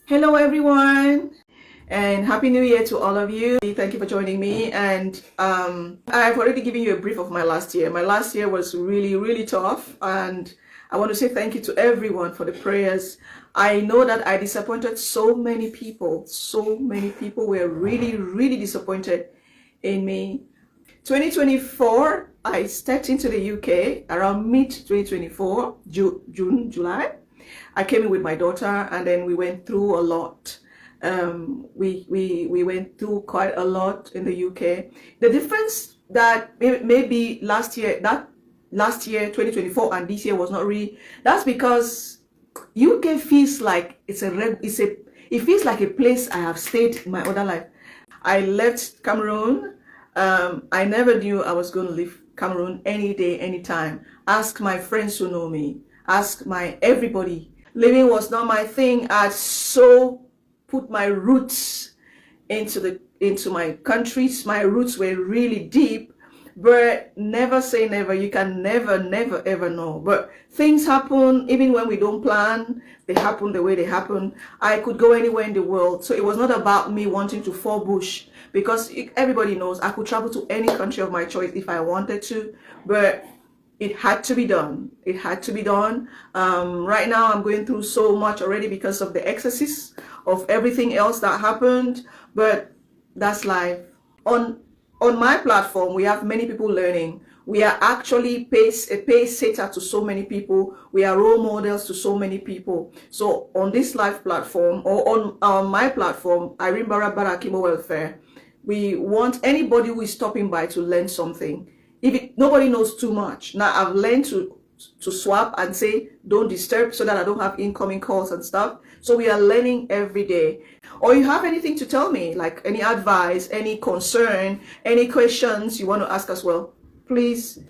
Hello everyone, and happy new year to all of you. Thank you for joining me. And I've already given you a brief of my last year. My last year was really tough, and I want to say thank you to everyone for the prayers. I know that I disappointed so many people. So many people were really disappointed in me. 2024, I stepped into the UK around mid 2024, June, July. I came in with my daughter, and then we went through a lot. We went through quite a lot in the UK. The difference that maybe last year 2024 and this year was not really. That's because UK feels like it feels like a place I have stayed in my other life. I left Cameroon. I never knew I was going to leave Cameroon any day, anytime. Ask my friends who know me. Ask my everybody. Living was not my thing. I so put my roots into my countries. My roots were really deep, but never say never. You can never ever know. But things happen even when we don't plan. They happen the way they happen. I could go anywhere in the world, so it was not about me wanting to fall bush, because everybody knows I could travel to any country of my choice if I wanted to, but it had to be done. It had to be done. Right now I'm going through so much already because of the excesses of everything else that happened, but that's life. On my platform, we have many people learning. We are actually a pace setter to so many people. We are role models to so many people. So on this live platform, or on my platform, Irine Bara Kimo Welfare, we want anybody who is stopping by to learn something. Nobody knows too much. Now I've learned to swap and say don't disturb, so that I don't have incoming calls and stuff. So we are learning every day. Or you have anything to tell me, like any advice, any concern, any questions you want to ask as well, please,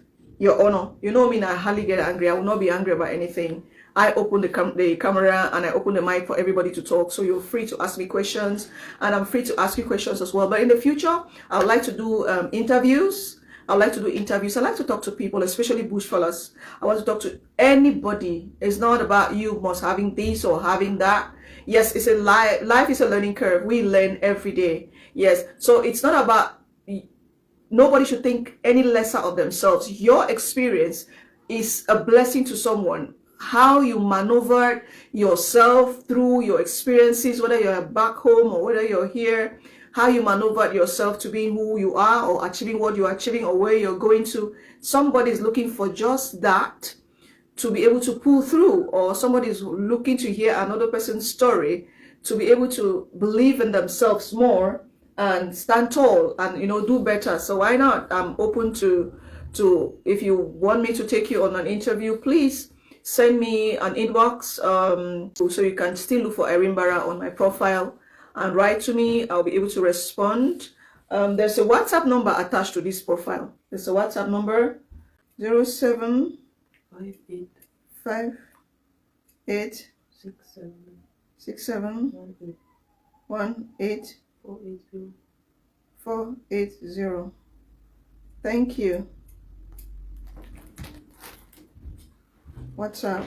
Your Honor. You know me, I hardly get angry. I will not be angry about anything. I open the camera and I open the mic for everybody to talk. So you're free to ask me questions, and I'm free to ask you questions as well. But in the future, I would like to do interviews. I like to talk to people, especially bushfellers. I want to talk to anybody. It's not about you must having this or having that. Yes, it's a life is a learning curve. We learn every day. Yes, so it's not about, nobody should think any lesser of themselves. Your experience is a blessing to someone. How you maneuver yourself through your experiences, whether you're back home or whether you're here, how you maneuver yourself to being who you are or achieving what you're achieving or where you're going to. Somebody is looking for just that to be able to pull through, or somebody is looking to hear another person's story to be able to believe in themselves more and stand tall and do better. So why not? I'm open to if you want me to take you on an interview, please send me an inbox, so you can still look for Irine Bara on my profile and write to me. I'll be able to respond. There's a WhatsApp number attached to this profile. There's a WhatsApp number 07586718 Thank you. WhatsApp.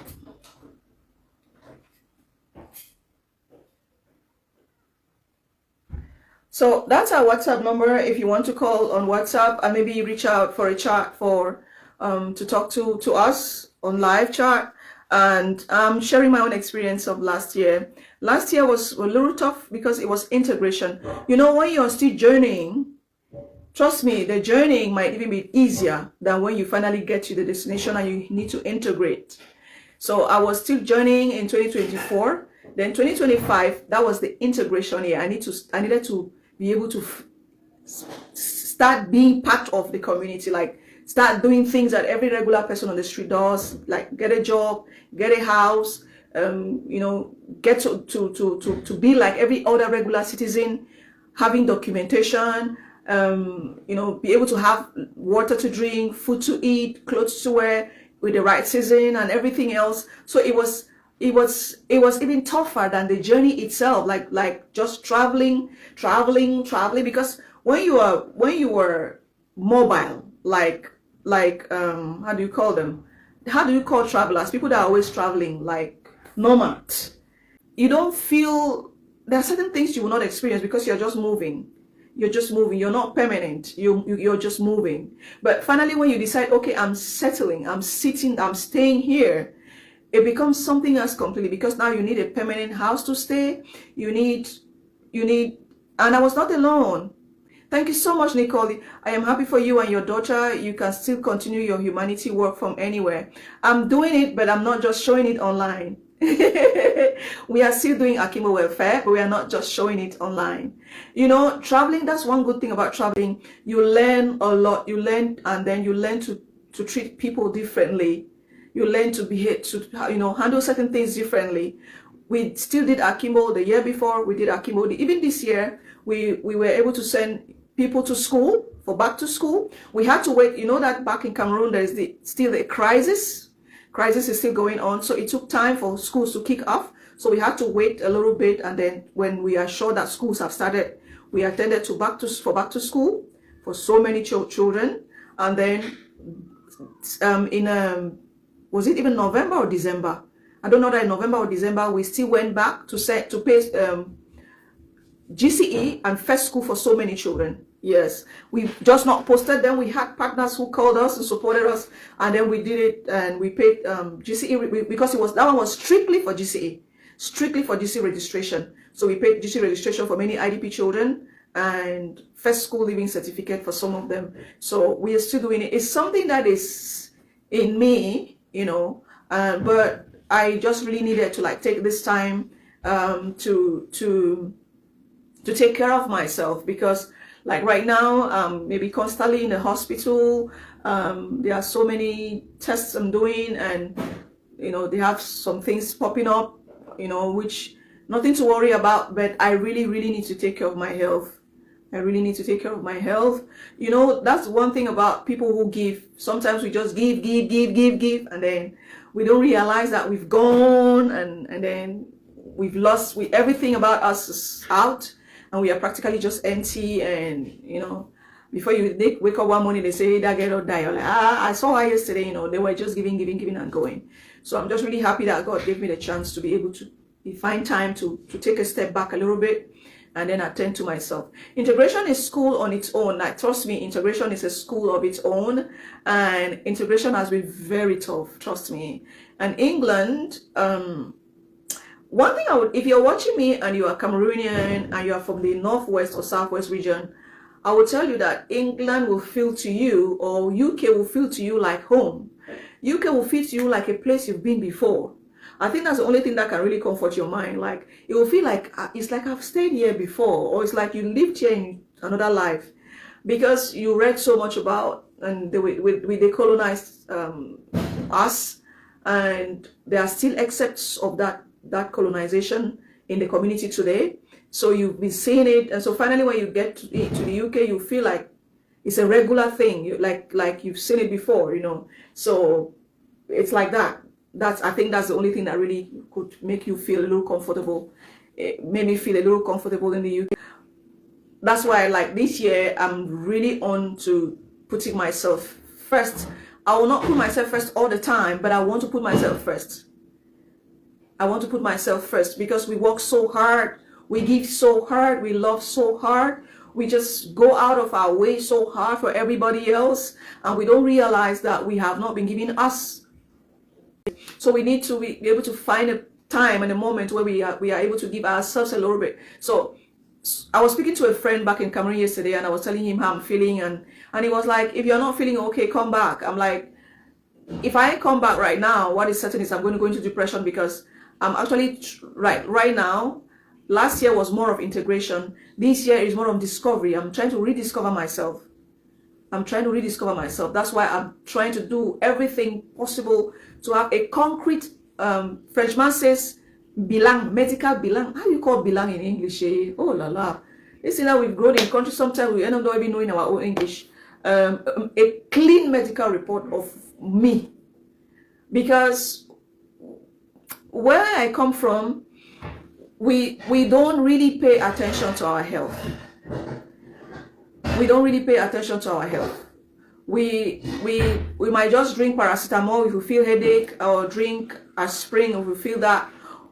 So that's our WhatsApp number. If you want to call on WhatsApp and maybe reach out for a chat to talk to us on live chat. And I'm sharing my own experience of last year. Last year was a little tough because it was integration. When you're still journeying, trust me, the journeying might even be easier than when you finally get to the destination and you need to integrate. So I was still journeying in 2024. Then 2025, that was the integration year. I needed to be able to start being part of the community, like start doing things that every regular person on the street does, like get a job, get a house, get to be like every other regular citizen, having documentation, be able to have water to drink, food to eat, clothes to wear with the right season and everything else. So it was even tougher than the journey itself, like just traveling, because when you were mobile, like how do you call them? How do you call travelers? People that are always traveling, like nomads. You don't feel there are certain things you will not experience because you're just moving. You're just moving. You're not permanent. You're just moving. But finally, when you decide, okay, I'm settling, I'm sitting, I'm staying here, it becomes something else completely, because now you need a permanent house to stay. You need, and I was not alone. Thank you so much, Nicole. I am happy for you and your daughter. You can still continue your humanity work from anywhere. I'm doing it, but I'm not just showing it online. We are still doing Akimo welfare, but we are not just showing it online. You know, traveling, that's one good thing about traveling. You learn a lot. You learn, and then you learn to treat people differently. You learn to behave, to, you know, handle certain things differently. We still did Akimo the year before. We did Akimo. Even this year, we were able to send people to school, for back to school. We had to wait. You know that back in Cameroon, there is still a crisis. Crisis is still going on. So it took time for schools to kick off. So we had to wait a little bit. And then when we are sure that schools have started, we attended to back to school for so many children. And then was it even November or December? I don't know that in November or December, we still went back to pay GCE and first school for so many children. Yes, we just not posted them. We had partners who called us and supported us, and then we did it, and we paid GCE because that one was strictly for GCE, strictly for GCE registration. So we paid GCE registration for many IDP children and first school living certificate for some of them. So we are still doing it. It's something that is in me, you know, but I just really needed to like take this time to take care of myself, because like right now, maybe constantly in the hospital, there are so many tests I'm doing, and you know, they have some things popping up, you know, which nothing to worry about, but I really need to take care of my health. I really need to take care of my health. You know, that's one thing about people who give. Sometimes we just give, and then we don't realize that we've gone, and then we've lost, everything about us is out, and we are practically just empty. And you know, before you wake up one morning, they say that girl died. You're like, I saw her yesterday. You know, they were just giving and going. So I'm just really happy that God gave me the chance to be able to find time to take a step back a little bit and then attend to myself. Integration is school on its own. Like, trust me, integration is a school of its own, and integration has been very tough, trust me. And England, one thing if you're watching me and you are Cameroonian and you are from the northwest or southwest region, I will tell you that England will feel to you, or UK will feel to you like home. UK will feel to you like a place you've been before. I think that's the only thing that can really comfort your mind. Like, it will feel like, it's like I've stayed here before, or it's like you lived here in another life, because you read so much about, and they colonized us, and there are still excepts of that colonization in the community today. So you've been seeing it, and so finally when you get to the UK, you feel like it's a regular thing, like you've seen it before, you know. So it's like that. I think that's the only thing that really could make you feel a little comfortable. It made me feel a little comfortable in the UK. That's why, like, this year, I'm really on to putting myself first. I will not put myself first all the time, but I want to put myself first. I want to put myself first, because we work so hard, we give so hard, we love so hard, we just go out of our way so hard for everybody else, and we don't realize that we have not been giving us. So we need to be able to find a time and a moment where we are able to give ourselves a little bit. So I was speaking to a friend back in Cameroon yesterday, and I was telling him how I'm feeling, and he was like, if you're not feeling okay, come back. I'm like, if I come back right now, what is certain is I'm going to go into depression, because I'm actually right now. Last year was more of integration. This year is more of discovery. I'm trying to rediscover myself. That's why I'm trying to do everything possible to have a concrete, Frenchman says, bilan, medical bilan. How do you call bilan in English? Oh la la. You see that we've grown in country, sometimes we end up not even knowing our own English. A clean medical report of me. Because where I come from, we don't really pay attention to our health. We don't really pay attention to our health. We might just drink paracetamol if we feel headache, or drink aspirin if we feel that,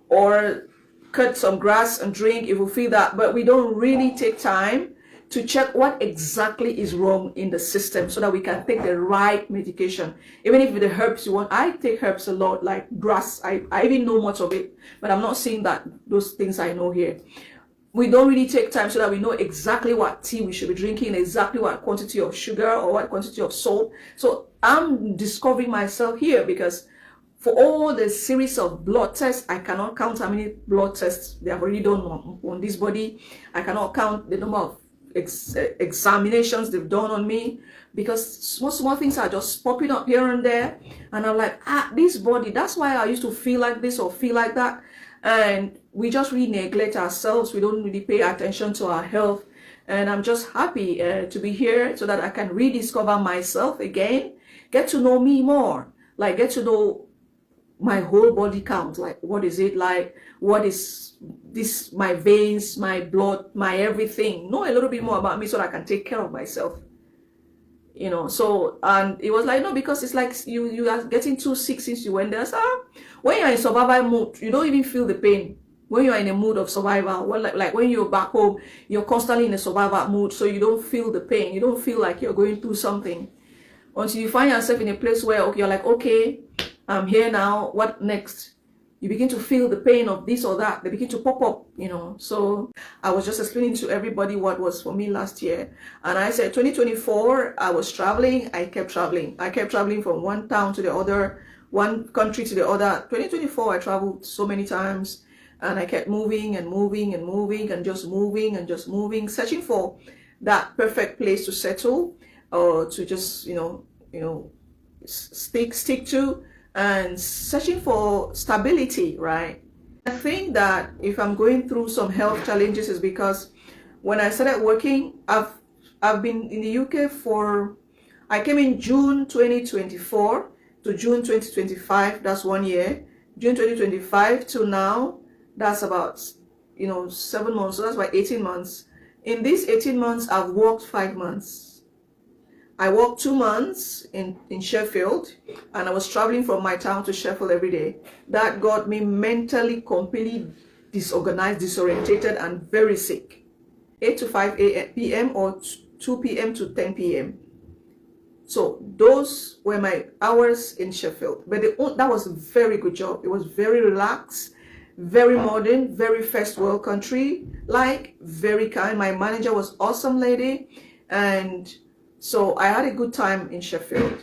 or cut some grass and drink if we feel that, but we don't really take time to check what exactly is wrong in the system so that we can take the right medication. Even if the herbs you want, I take herbs a lot, like grass. I even know much of it, but I'm not saying that those things I know here. We don't really take time so that we know exactly what tea we should be drinking, exactly what quantity of sugar or what quantity of salt. So I'm discovering myself here, because for all the series of blood tests, I cannot count how many blood tests they have already done on this body. I cannot count the number of examinations they've done on me, because small things are just popping up here and there, and I'm like, this body, that's why I used to feel like this or feel like that. And we just really neglect ourselves. We don't really pay attention to our health. And I'm just happy to be here so that I can rediscover myself again, get to know me more, like get to know my whole body count, like what is it like, what is this, my veins, my blood, my everything. Know a little bit more about me so that I can take care of myself, you know. So, and it was like, no, because it's like you are getting too sick since you went there. So when you're in survival mode, you don't even feel the pain. When you're in a mood of survival, well, like when you're back home, you're constantly in a survival mood, so you don't feel the pain. You don't feel like you're going through something until you find yourself in a place where, okay, you're like, okay, I'm here now, what next? You begin to feel the pain of this or that. They begin to pop up, you know. So I was just explaining to everybody what was for me last year. And I said 2024, I was traveling. I kept traveling. I kept traveling from one town to the other, one country to the other. 2024, I traveled so many times. And I kept moving and moving and moving and just moving and just moving, searching for that perfect place to settle or to just, you know, stick to, and searching for stability, right? I think that if I'm going through some health challenges is because when I started working, I've been in the UK I came in June 2024 to June 2025, that's 1 year. June 2025 to now, that's about, 7 months, so that's about 18 months. In these 18 months, I've worked 5 months. I worked 2 months in Sheffield, and I was traveling from my town to Sheffield every day. That got me mentally completely disorganized, disorientated, and very sick. 8 to 5 p.m. or 2 p.m. to 10 p.m. So those were my hours in Sheffield. But that was a very good job. It was very relaxed, very modern, very first world country, like very kind. My manager was awesome lady, and so I had a good time in Sheffield.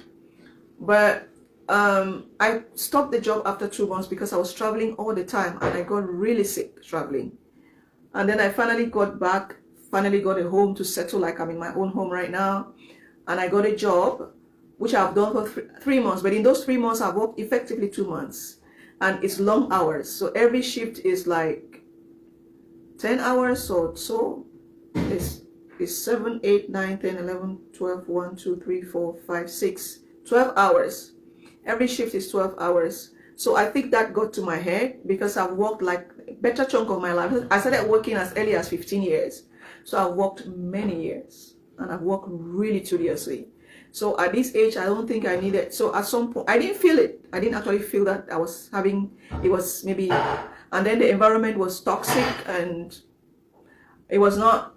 But I stopped the job after 2 months because I was traveling all the time and I got really sick traveling. And then I finally got back, finally got a home to settle, like I'm in my own home right now. And I got a job, which I've done for 3 months. But in those 3 months, I've worked effectively 2 months. And it's long hours. So every shift is like 10 hours or so. It's 7, 8, 9, 10, 11, 12, 1, 2, 3, 4, 5, 6, 12 hours. Every shift is 12 hours. So I think that got to my head because I've worked like a better chunk of my life. I started working as early as 15 years. So I've worked many years and I've worked really tediously. So at this age, I don't think I needed. So at some point, I didn't feel it. I didn't actually feel that I was having, it was maybe, and then the environment was toxic and it was not,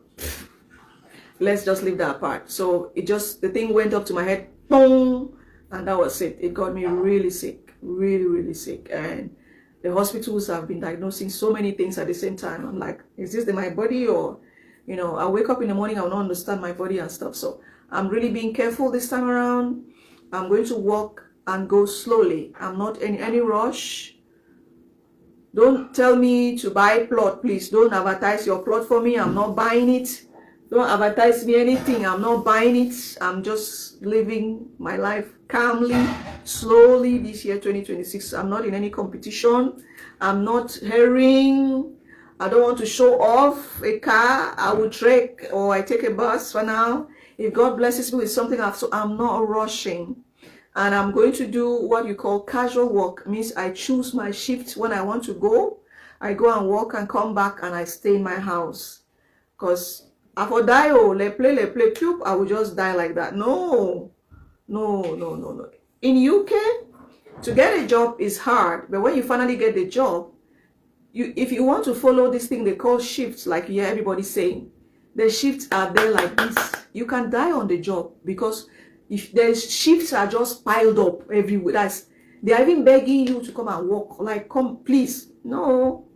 let's just leave that apart. So the thing went up to my head, boom, and that was it. It got me really sick, really, really sick. And the hospitals have been diagnosing so many things at the same time. I'm like, is this my body? Or, I wake up in the morning, I will not understand my body and stuff. So I'm really being careful this time around. I'm going to walk and go slowly. I'm not in any rush. Don't tell me to buy plot, please. Don't advertise your plot for me. I'm not buying it. Don't advertise me anything. I'm not buying it. I'm just living my life calmly, slowly this year, 2026. I'm not in any competition. I'm not hurrying. I don't want to show off a car. I will trek or I take a bus for now. If God blesses me with something, so I'm not rushing. And I'm going to do what you call casual work. Means I choose my shift when I want to go. I go and work and come back and I stay in my house. Because I for die, le play, poop, I will just die like that. No. In UK, to get a job is hard. But when you finally get the job, if you want to follow this thing they call shifts, like yeah, everybody's saying, the shifts are there like this. You can die on the job, because if there's shifts are just piled up everywhere. They are even begging you to come and work. Like, come, please. No.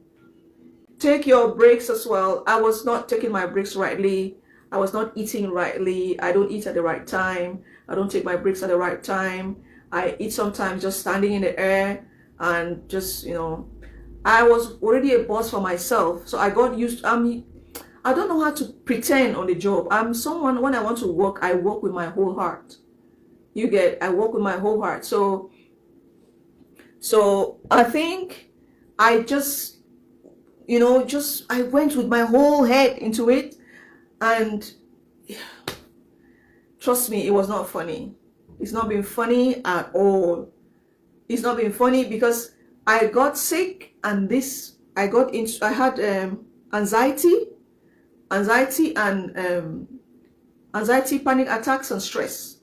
Take your breaks as well. I was not taking my breaks rightly. I was not eating rightly. I don't eat at the right time. I don't take my breaks at the right time. I eat sometimes just standing in the air and just, you know, I was already a boss for myself. So I got used to, I don't know how to pretend on the job. I'm someone, when I want to work, I work with my whole heart. I work with my whole heart. So I think I just, you know, I went with my whole head into it, and trust me, it was not funny. It's not been funny at all. It's not been funny because I got sick, and I had anxiety, panic attacks and stress.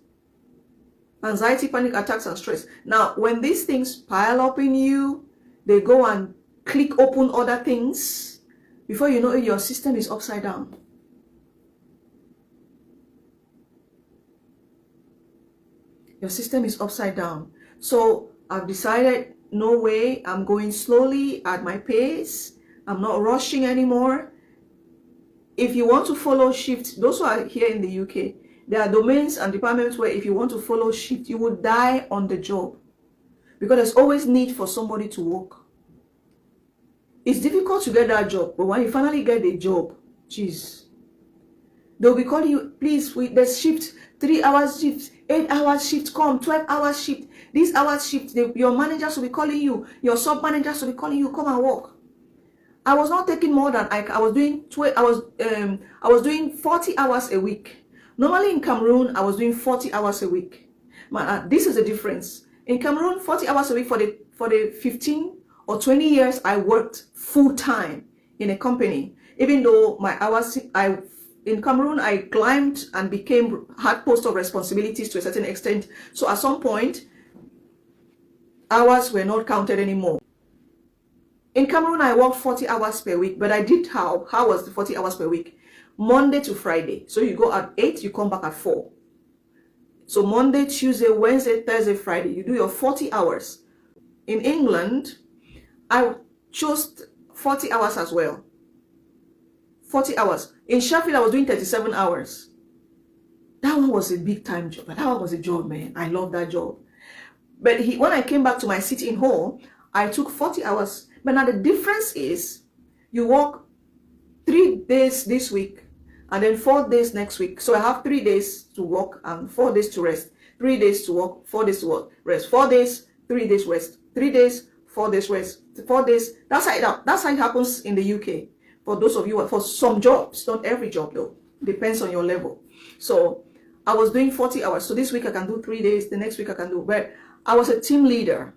Anxiety, panic attacks and stress. Now, when these things pile up in you, they go and click open other things. Before you know it, your system is upside down. Your system is upside down. So I've decided, no way, I'm going slowly at my pace. I'm not rushing anymore. If you want to follow shift, those who are here in the UK, there are domains and departments where if you want to follow shift, you will die on the job, because there's always need for somebody to work. It's difficult to get that job, but when you finally get a job, geez, they'll be calling you, please, there's shift, 3 hours shift, 8 hours shift, come, 12 hours shift, this hours shift, your managers will be calling you, your sub-managers will be calling you, come and work. I was not taking more than, I was doing 40 hours a week. Normally in Cameroon, I was doing 40 hours a week. This is the difference. In Cameroon, 40 hours a week for the 15 or 20 years I worked full-time in a company. Even though my hours, in Cameroon, I climbed and had post of responsibilities to a certain extent. So at some point, hours were not counted anymore. In Cameroon, I worked 40 hours per week, but I did how was the 40 hours per week? Monday to Friday. So you go at 8, you come back at 4. So Monday, Tuesday, Wednesday, Thursday, Friday, you do your 40 hours. In England, I chose 40 hours as well. 40 hours. In Sheffield, I was doing 37 hours. That one was a big time job. That one was a job, man. I love that job. But when I came back to my city in Hull, I took 40 hours. But now the difference is you work 3 days this week and then 4 days next week. So I have 3 days to work and 4 days to rest. 3 days to work, 4 days to work, rest. 4 days, 3 days rest. 3 days, 4 days rest. 4 days. That's how it happens in the UK. For those of you, for some jobs, not every job though. Depends on your level. So I was doing 40 hours. So this week I can do 3 days. The next week I can do. But I was a team leader.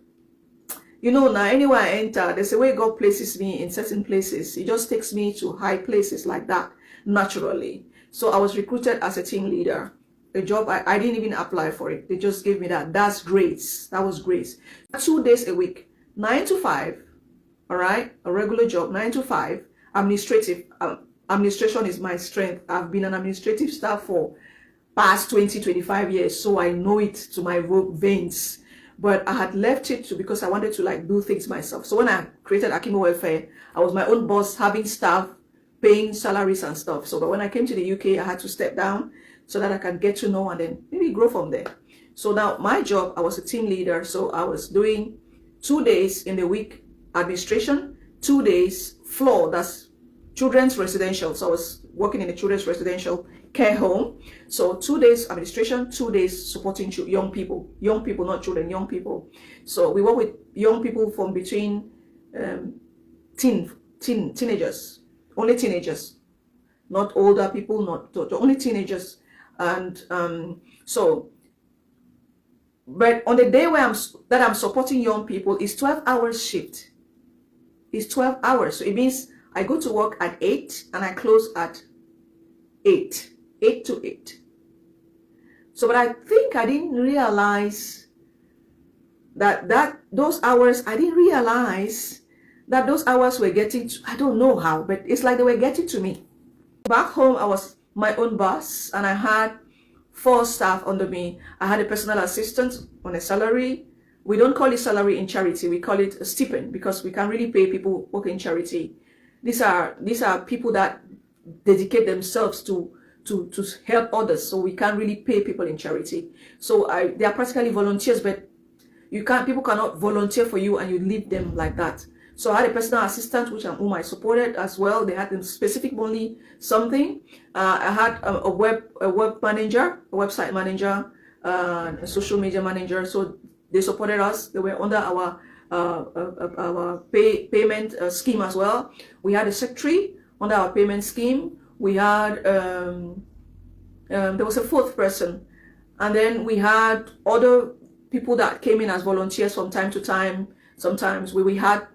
You know, now anywhere I enter, there's a way God places me in certain places. He just takes me to high places like that naturally. So I was recruited as a team leader. A job, I didn't even apply for it. They just gave me that. That's grace. That was grace. 2 days a week, 9 to 5. All right, a regular job, 9 to 5. Administrative. Administration is my strength. I've been an administrative staff for past 20-25 years, so I know it to my veins. But I had left it because I wanted to like do things myself. So when I created Akimo Welfare, I was my own boss, having staff, paying salaries and stuff. So but when I came to the UK, I had to step down so that I can get to know and then maybe grow from there. So now my job, I was a team leader. So I was doing 2 days in the week administration, 2 days floor, that's children's residential. So I was working in a children's residential care home. So 2 days administration, 2 days supporting young people, not children, young people. So we work with young people from between teenagers, only teenagers, not older people, not only teenagers. And but on the day where I'm supporting young people, it's 12 hours shift. It's 12 hours. So it means I go to work at 8 and I close at 8 to 8. So, but I think I didn't realize that those hours, I didn't realize that those hours were getting to, I don't know how, but it's like they were getting to me. Back home, I was my own boss, and I had 4 staff under me. I had a personal assistant on a salary. We don't call it salary in charity. We call it a stipend, because we can't really pay people working in charity. These are people that dedicate themselves to help others. So we can't really pay people in charity. So they are practically volunteers, but people cannot volunteer for you and you leave them like that. So I had a personal assistant, whom I supported as well. They had them specific money something. I had a web manager, a website manager, a social media manager. So they supported us. They were under our payment scheme as well. We had a secretary under our payment scheme. We had there was a 4th person, and then we had other people that came in as volunteers from time to time. Sometimes we had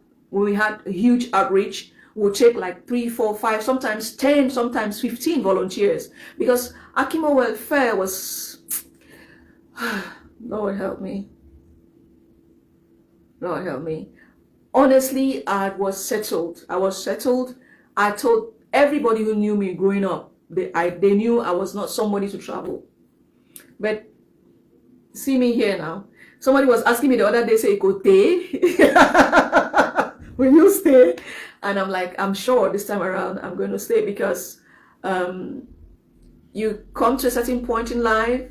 a huge outreach, we'll take like 3, 4, 5, sometimes 10, sometimes 15 volunteers, because Akimo welfare was Lord help me. Lord help me. Honestly, I was settled. I told everybody who knew me growing up, they knew I was not somebody to travel. But see me here now. Somebody was asking me the other day, say, "Kote, will you stay?" And I'm like, I'm sure this time around I'm going to stay, because you come to a certain point in life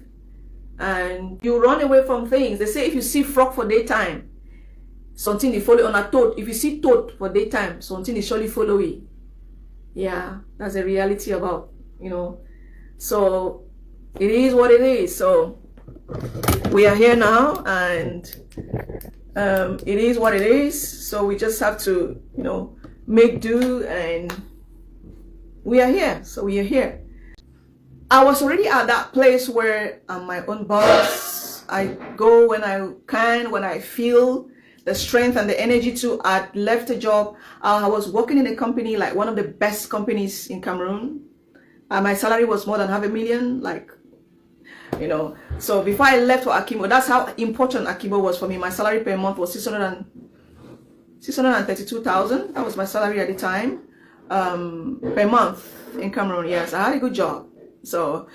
and you run away from things. They say if you see frog for daytime, something is follow on a toad. If you see toad for daytime, something is surely following. Yeah, that's a reality about, so it is what it is. So we are here now, and it is what it is. So we just have to, make do, and we are here. So we are here. I was already at that place where I'm my own boss. I go when I can, when I feel the strength and the energy to. I left a job. I was working in a company, like one of the best companies in Cameroon. My salary was more than $500,000, So before I left for Akimo, that's how important Akimo was for me. My salary per month was 632,000. That was my salary at the time, per month in Cameroon. Yes, I had a good job. So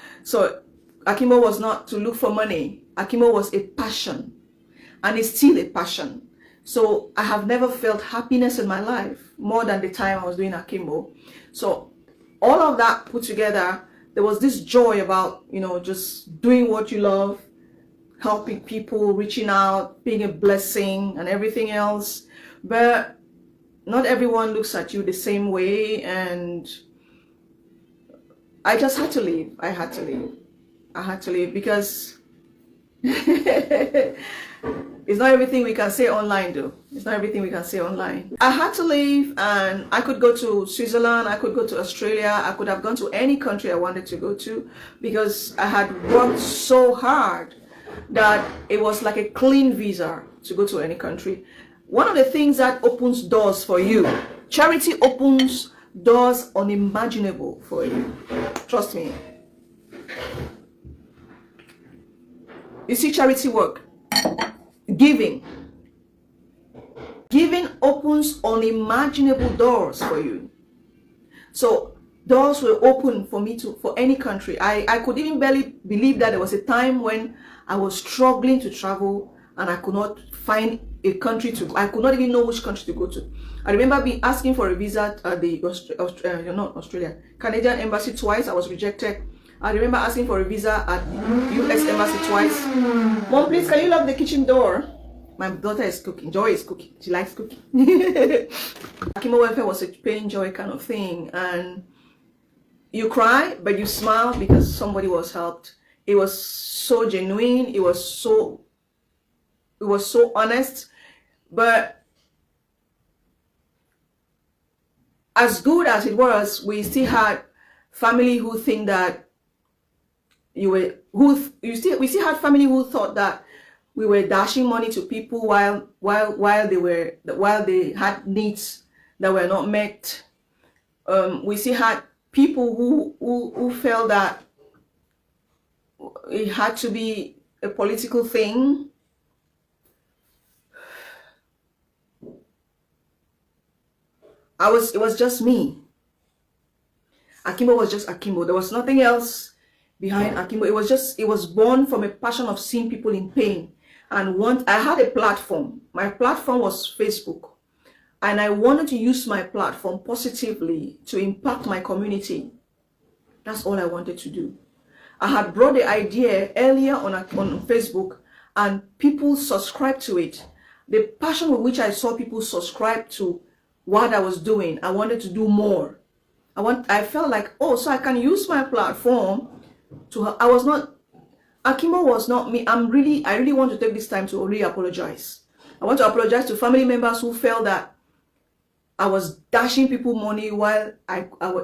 Akimo was not to look for money. Akimo was a passion, and it's still a passion. So I have never felt happiness in my life more than the time I was doing Akimo. So all of that put together, there was this joy about, just doing what you love, helping people, reaching out, being a blessing and everything else. But not everyone looks at you the same way, and I just had to leave. I had to leave because it's not everything we can say online, though. It's not everything we can say online. I had to leave, and I could go to Switzerland, I could go to Australia, I could have gone to any country I wanted to go to, because I had worked so hard that it was like a clean visa to go to any country. One of the things that opens doors for you, charity opens doors unimaginable for you. Trust me. You see, charity work, giving opens unimaginable doors for you. So doors were open for me for any country. I could even barely believe that there was a time when I was struggling to travel and I could not find a country I could not even know which country to go to. I remember asking for a visa at the Canadian embassy twice. I was rejected. I remember asking for a visa at the US embassy twice. Mom, please, can you lock the kitchen door? My daughter is cooking. Joy is cooking. She likes cooking. Akimo welfare was a pain joy kind of thing, and you cry but you smile because somebody was helped. It was so genuine. It was so honest. But as good as it was, we still had family who think that we still had family who thought that we were dashing money to people while they had needs that were not met. We still had people who felt that it had to be a political thing. it was just me. Akimbo was just Akimbo. There was nothing else behind Akimbo. It was born from a passion of seeing people in pain. And I had a platform. My platform was Facebook. And I wanted to use my platform positively to impact my community. That's all I wanted to do. I had brought the idea earlier on Facebook, and people subscribed to it. The passion with which I saw people subscribe to what I was doing, I wanted to do more. I felt like, oh, so I can use my platform to, Akimbo was not me. I really want to take this time to really apologize. I want to apologize to family members who felt that I was dashing people money while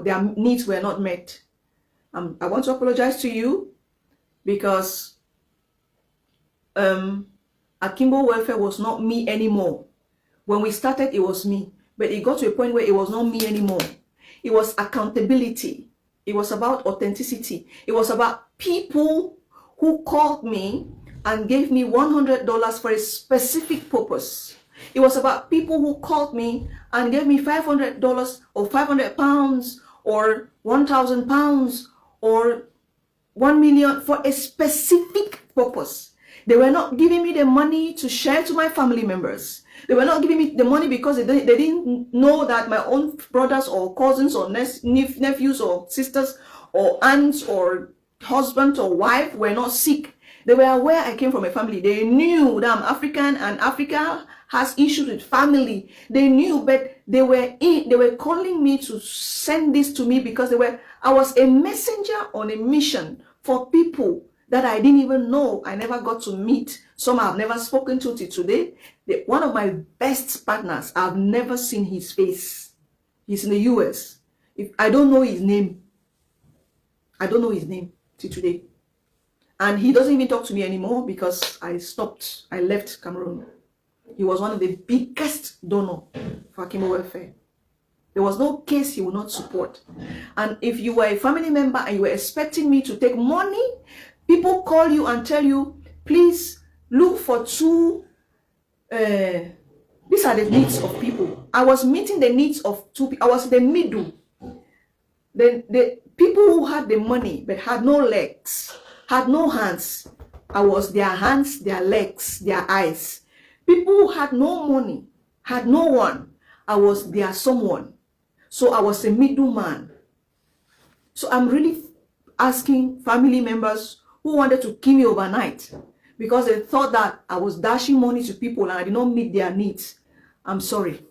their needs were not met. I want to apologize to you because Akimbo welfare was not me anymore. When we started, it was me. But it got to a point where it was not me anymore. It was accountability. It was about authenticity. It was about people who called me and gave me $100 for a specific purpose. It was about people who called me and gave me $500 or 500 pounds or 1,000 pounds or 1 million for a specific purpose. They were not giving me the money to share to my family members. They were not giving me the money because they didn't know that my own brothers or cousins or nephews or sisters or aunts or husband or wife were not sick. They were aware I came from a family. They knew that I'm African and Africa has issues with family. They knew, but they were calling me to send this to me because I was a messenger on a mission for people that I didn't even know. I never got to meet. Some I've never spoken to till today. One of my best partners, I've never seen his face. He's in the US. I don't know his name. I don't know his name till today. And he doesn't even talk to me anymore because I left Cameroon. He was one of the biggest donors for Akimbo welfare. There was no case he would not support. And if you were a family member and you were expecting me to take money, people call you and tell you, please look for two. These are the needs of people. I was meeting the needs of two people. I was in the middle. The people who had the money but had no legs, had no hands. I was their hands, their legs, their eyes. People who had no money, had no one. I was their someone. So I was a middleman. So I'm really asking family members who wanted to kill me overnight because they thought that I was dashing money to people and I did not meet their needs. I'm sorry.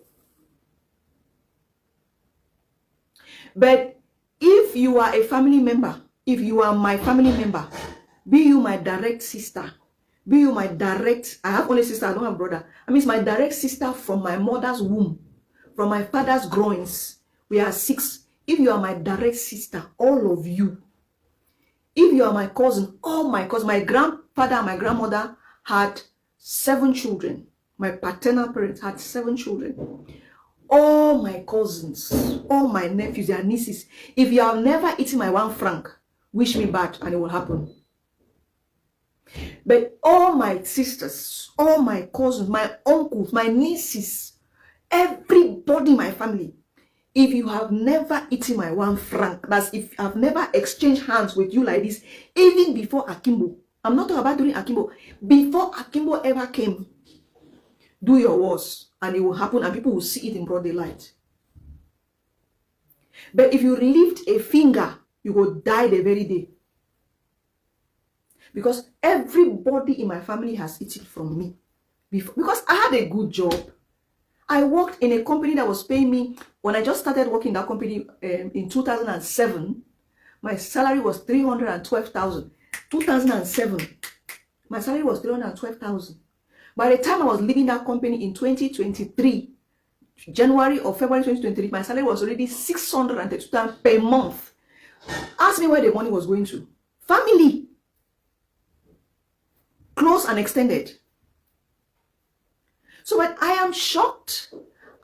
But if you are a family member, if you are my family member, be you my direct sister, be you my direct, I have only sister, I don't have brother. I mean, it's my direct sister from my mother's womb, from my father's groins. We are 6. If you are my direct sister, all of you. If you are my cousin, all my cousins, my grandfather and my grandmother had 7 children. My paternal parents had 7 children. All my cousins, all my nephews, their nieces. If you have never eaten my 1 franc, wish me bad and it will happen. But all my sisters, all my cousins, my uncles, my nieces, everybody in my family, if you have never eaten my 1 franc, that's if I've never exchanged hands with you like this, even before Akimbo, I'm not talking about during Akimbo, before Akimbo ever came, do your worst and it will happen and people will see it in broad daylight. But if you lift a finger, you will die the very day. Because everybody in my family has eaten from me before. Because I had a good job. I worked in a company that was paying me, when I just started working in that company in 2007, my salary was 312,000. 2007, my salary was 312,000. By the time I was leaving that company in 2023, January or February 2023, my salary was already 632,000 per month. Ask me where the money was going to. Family. Close and extended. So when I am shocked,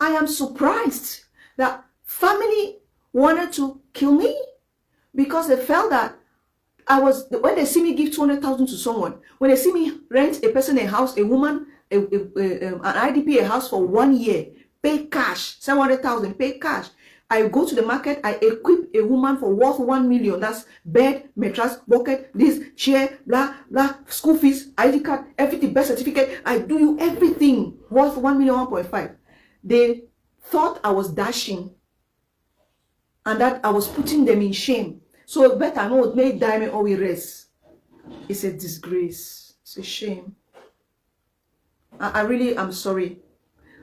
I am surprised that family wanted to kill me because they felt that when they see me give 200,000 to someone, when they see me rent a person a house, a woman, an IDP a house for 1 year, pay cash, 700,000, pay cash. I go to the market, I equip a woman for worth 1 million. That's bed, mattress, bucket, this, chair, blah, blah, school fees, ID card, everything, birth certificate. I do you everything worth 1 million, 1.5. They thought I was dashing and that I was putting them in shame. So better know, may diamond or we rest. It's a disgrace. It's a shame. I really am sorry.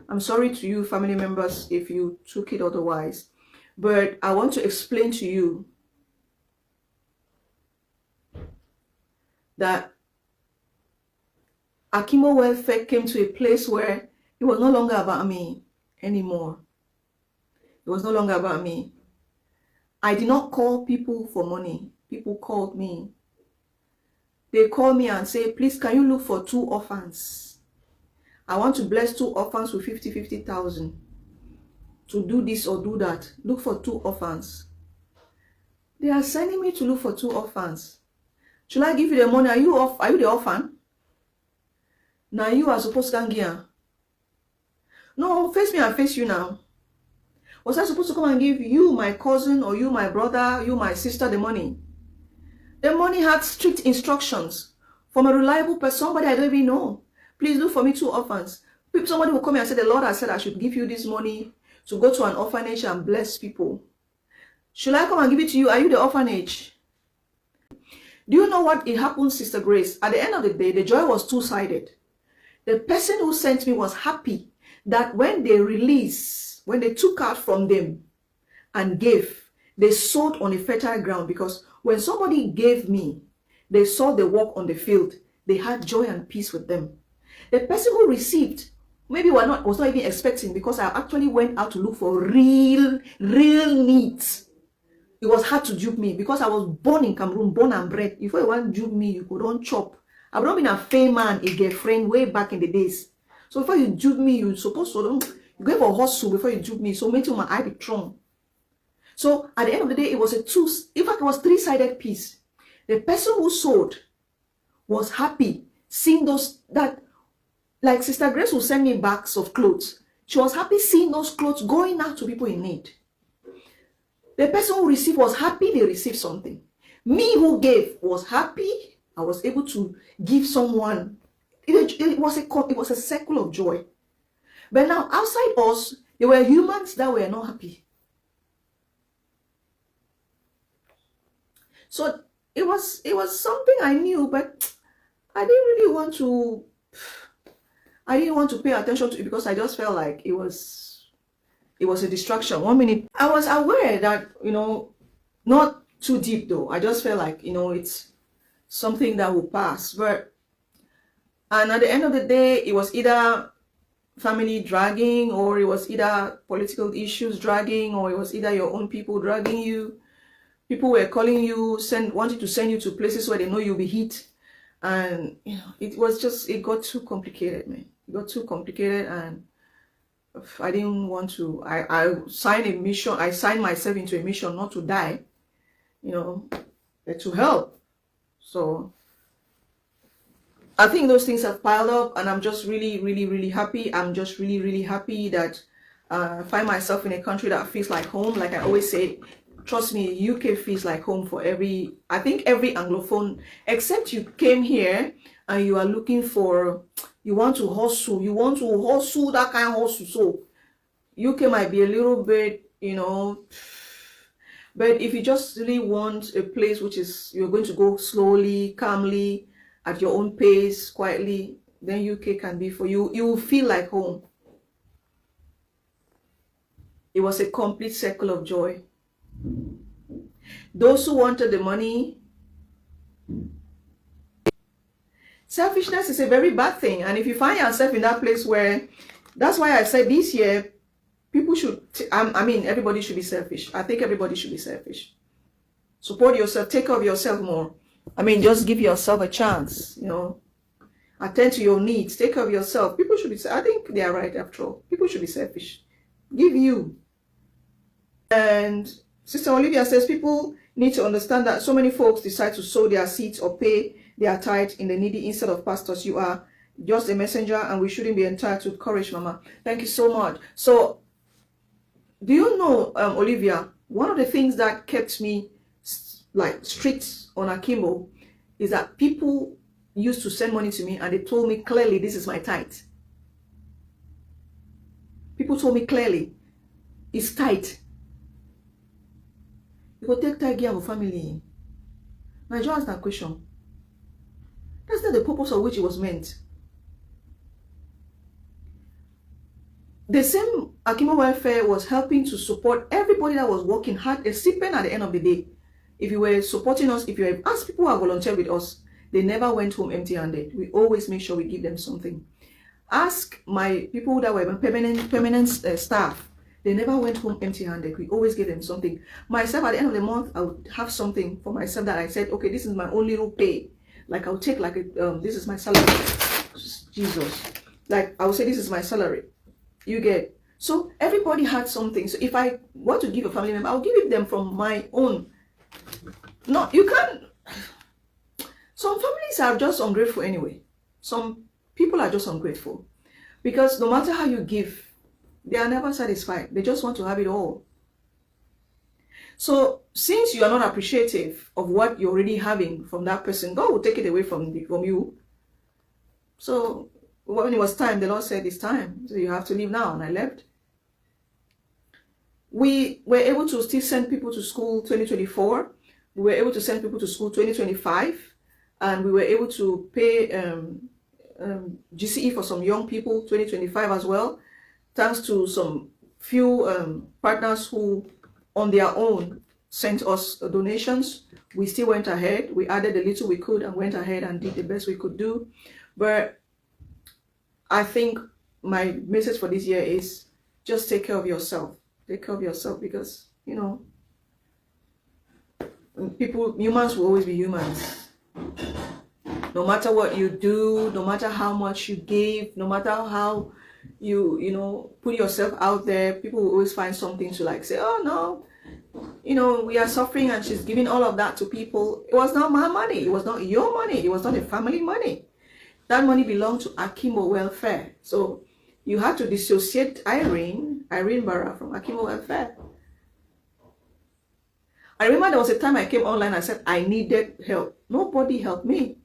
I'm sorry to you, family members, if you took it otherwise. But I want to explain to you that Akimo welfare came to a place where it was no longer about me anymore. It was no longer about me. I did not call people for money. People called me. They call me and say, please, can you look for 2 orphans? I want to bless 2 orphans with 50,000 to do this or do that. Look for 2 orphans. They are sending me to look for 2 orphans. Should I give you the money? Are you the orphan? Now you are supposed to come. No, face me and face you now. Was I supposed to come and give you, my cousin, or you, my brother, you, my sister, the money? The money had strict instructions from a reliable person, somebody I don't even know. Please look for me 2 orphans. Somebody will come here and say, the Lord has said I should give you this money to go to an orphanage and bless people. Should I come and give it to you? Are you the orphanage? Do you know what it happened, Sister Grace? At the end of the day, the joy was 2-sided. The person who sent me was happy that when they took out from them and gave, they sowed on a fertile ground, because when somebody gave me, they saw the work on the field. They had joy and peace with them. The person who received maybe was not even expecting, because I actually went out to look for real needs. It was hard to dupe me because I was born in Cameroon, born and bred. If you want to dupe me, you could not chop. I've not been a fame man, a girlfriend way back in the days. So before you dupe me, you're supposed to you go for hustle before you dupe me. So make sure my eye be strong. So at the end of the day, it was in fact, it was 3-sided piece. The person who sold was happy seeing that, like Sister Grace will send me bags of clothes. She was happy seeing those clothes going out to people in need. The person who received was happy they received something. Me who gave was happy I was able to give someone. It was a circle of joy. But now outside us, there were humans that were not happy. So it was something I knew, but I didn't want to pay attention to it, because I just felt like it was a distraction. 1 minute I was aware that, not too deep though. I just felt like, it's something that will pass. And at the end of the day, it was either family dragging, or it was either political issues dragging, or it was either your own people dragging you. People were calling you, wanting to send you to places where they know you'll be hit. And, it got too complicated, man. It got too complicated, and I didn't want to. I signed a mission. I signed myself into a mission not to die, but to help. So I think those things have piled up, and I'm just really, really, really happy. I'm just really, really happy that I find myself in a country that feels like home. Like I always say, trust me, UK feels like home for every Anglophone, except you came here and you are looking for, you want to hustle that kind of hustle. So UK might be a little bit, but if you just really want a place which is, you're going to go slowly, calmly, at your own pace, quietly, then UK can be for you. You will feel like home. It was a complete circle of joy. Those who wanted the money, selfishness is a very bad thing. And if you find yourself in that place where, that's why I said this year, people should, everybody should be selfish. I think everybody should be selfish. Support yourself, take care of yourself more. Just give yourself a chance, attend to your needs, take care of yourself. People should be, I think they are right after all. People should be selfish. Give you. And Sister Olivia says people need to understand that so many folks decide to sow their seeds or pay their tithe in the needy instead of pastors. You are just a messenger, and we shouldn't be entitled. Courage, Mama. Thank you so much. So, do you know, Olivia, one of the things that kept me like strict on Akimbo is that people used to send money to me and they told me clearly, this is my tithe. People told me clearly, it's tight. You go take tithe, give a family. Now, I just ask that question. That's not the purpose of which it was meant. The same Akimbo welfare was helping to support everybody that was working hard, a stipend at the end of the day. If you were supporting us, if you have asked people who have volunteered with us, they never went home empty-handed. We always make sure we give them something. Ask my people that were permanent staff. They never went home empty-handed. We always give them something. Myself, at the end of the month, I would have something for myself that I said, okay, this is my only little pay. Like I'll take like this is my salary. Jesus. Like I would say, this is my salary. You get. So everybody had something. So if I want to give a family member, I'll give it them from my own. No, you can't. Some families are just ungrateful anyway. Some people are just ungrateful. Because no matter how you give, they are never satisfied. They just want to have it all. So since you are not appreciative of what you're already having from that person, God will take it away from you. So when it was time, the Lord said, it's time. So you have to leave now. And I left. We were able to still send people to school 2024. We were able to send people to school 2025. And we were able to pay GCE for some young people 2025 as well. Thanks to some few partners who on their own sent us donations. We still went ahead. We added the little we could and went ahead and did the best we could do. But I think my message for this year is just take care of yourself. Take care of yourself because, you know, humans will always be humans. No matter what you do, no matter how much you give, no matter how you know, put yourself out there, people will always find something to like say, oh no, you know, we are suffering and she's giving all of that to people. It was not my money. It was not your money. It was not the family money. That money belonged to Akimbo Welfare. So you had to dissociate Irine Bara from Akimbo Welfare. I remember there was a time I came online and said I needed help. Nobody helped me.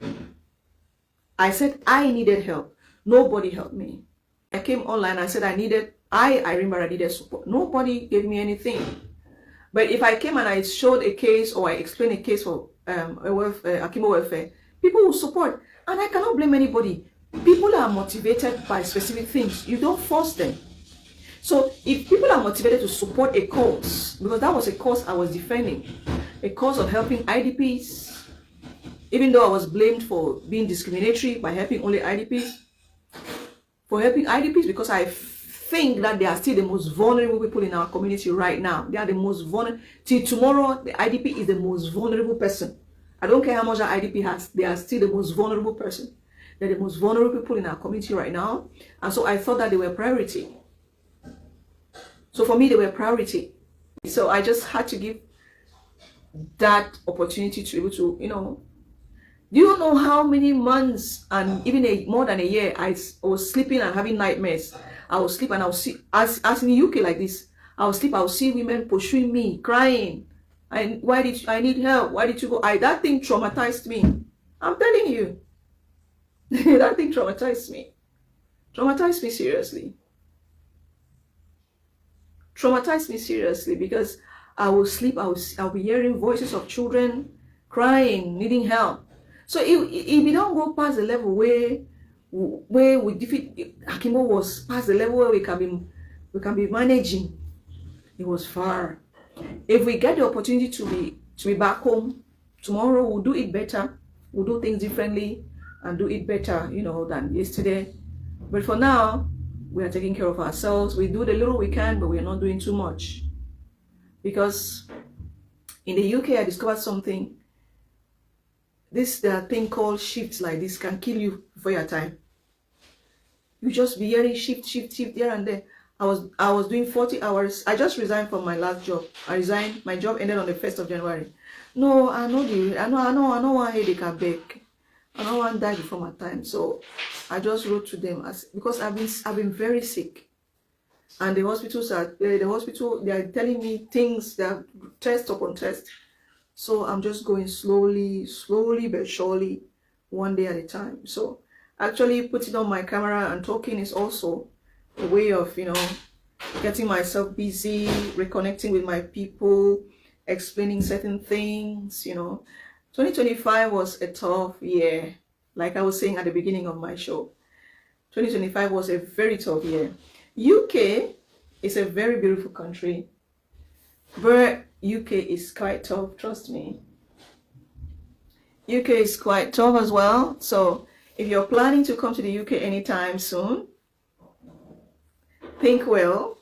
I said I needed help. Nobody helped me. I came online and said Irine Bara needed support. Nobody gave me anything. But if I came and I showed a case or I explained a case for Akimbo Welfare, people will support. And I cannot blame anybody. People are motivated by specific things. You don't force them. So if people are motivated to support a cause, because that was a cause I was defending, a cause of helping IDPs, even though I was blamed for being discriminatory by helping only IDPs, because I think that they are still the most vulnerable people in our community right now. They are the most vulnerable. Till tomorrow, the IDP is the most vulnerable person. I don't care how much an IDP has. They are still the most vulnerable person. They're the most vulnerable people in our community right now. And so I thought that they were priority. So for me, they were priority. So I just had to give that opportunity to be able to, you know, do you know how many months and even more than a year I was sleeping and having nightmares? I would sleep and I would see, as in the UK like this, I would sleep, I would see women pursuing me, crying. I need help? Why did you go? That thing traumatized me. I'm telling you. That thing traumatized me. Traumatized me seriously. Traumatized me seriously because I will sleep, I'll be hearing voices of children crying, needing help. So if we don't go past the level where we defeat, Akimbo was past the level where we can be managing. It was far. If we get the opportunity to be back home tomorrow, we'll do it better. We'll do things differently and do it better, you know, than yesterday. But for now, we are taking care of ourselves. We do the little we can, but we are not doing too much. Because in the UK, I discovered something. This thing called shifts like this can kill you before your time. You just be hearing shift here and there. I was doing 40 hours. I just resigned from my last job. I resigned. My job ended on the 1st of January. No, I know one headache I beg. I don't want to die before my time. So I just wrote to them because I've been very sick. And the hospitals are they are telling me things that test upon test. So I'm just going slowly but surely, one day at a time. So actually putting on my camera and talking is also a way of, getting myself busy, reconnecting with my people, explaining certain things. 2025 was a tough year. Like I was saying at the beginning of my show, 2025 was a very tough year. UK is a very beautiful country, but UK is quite tough, trust me. UK is quite tough as well. So if you're planning to come to the UK anytime soon, think well,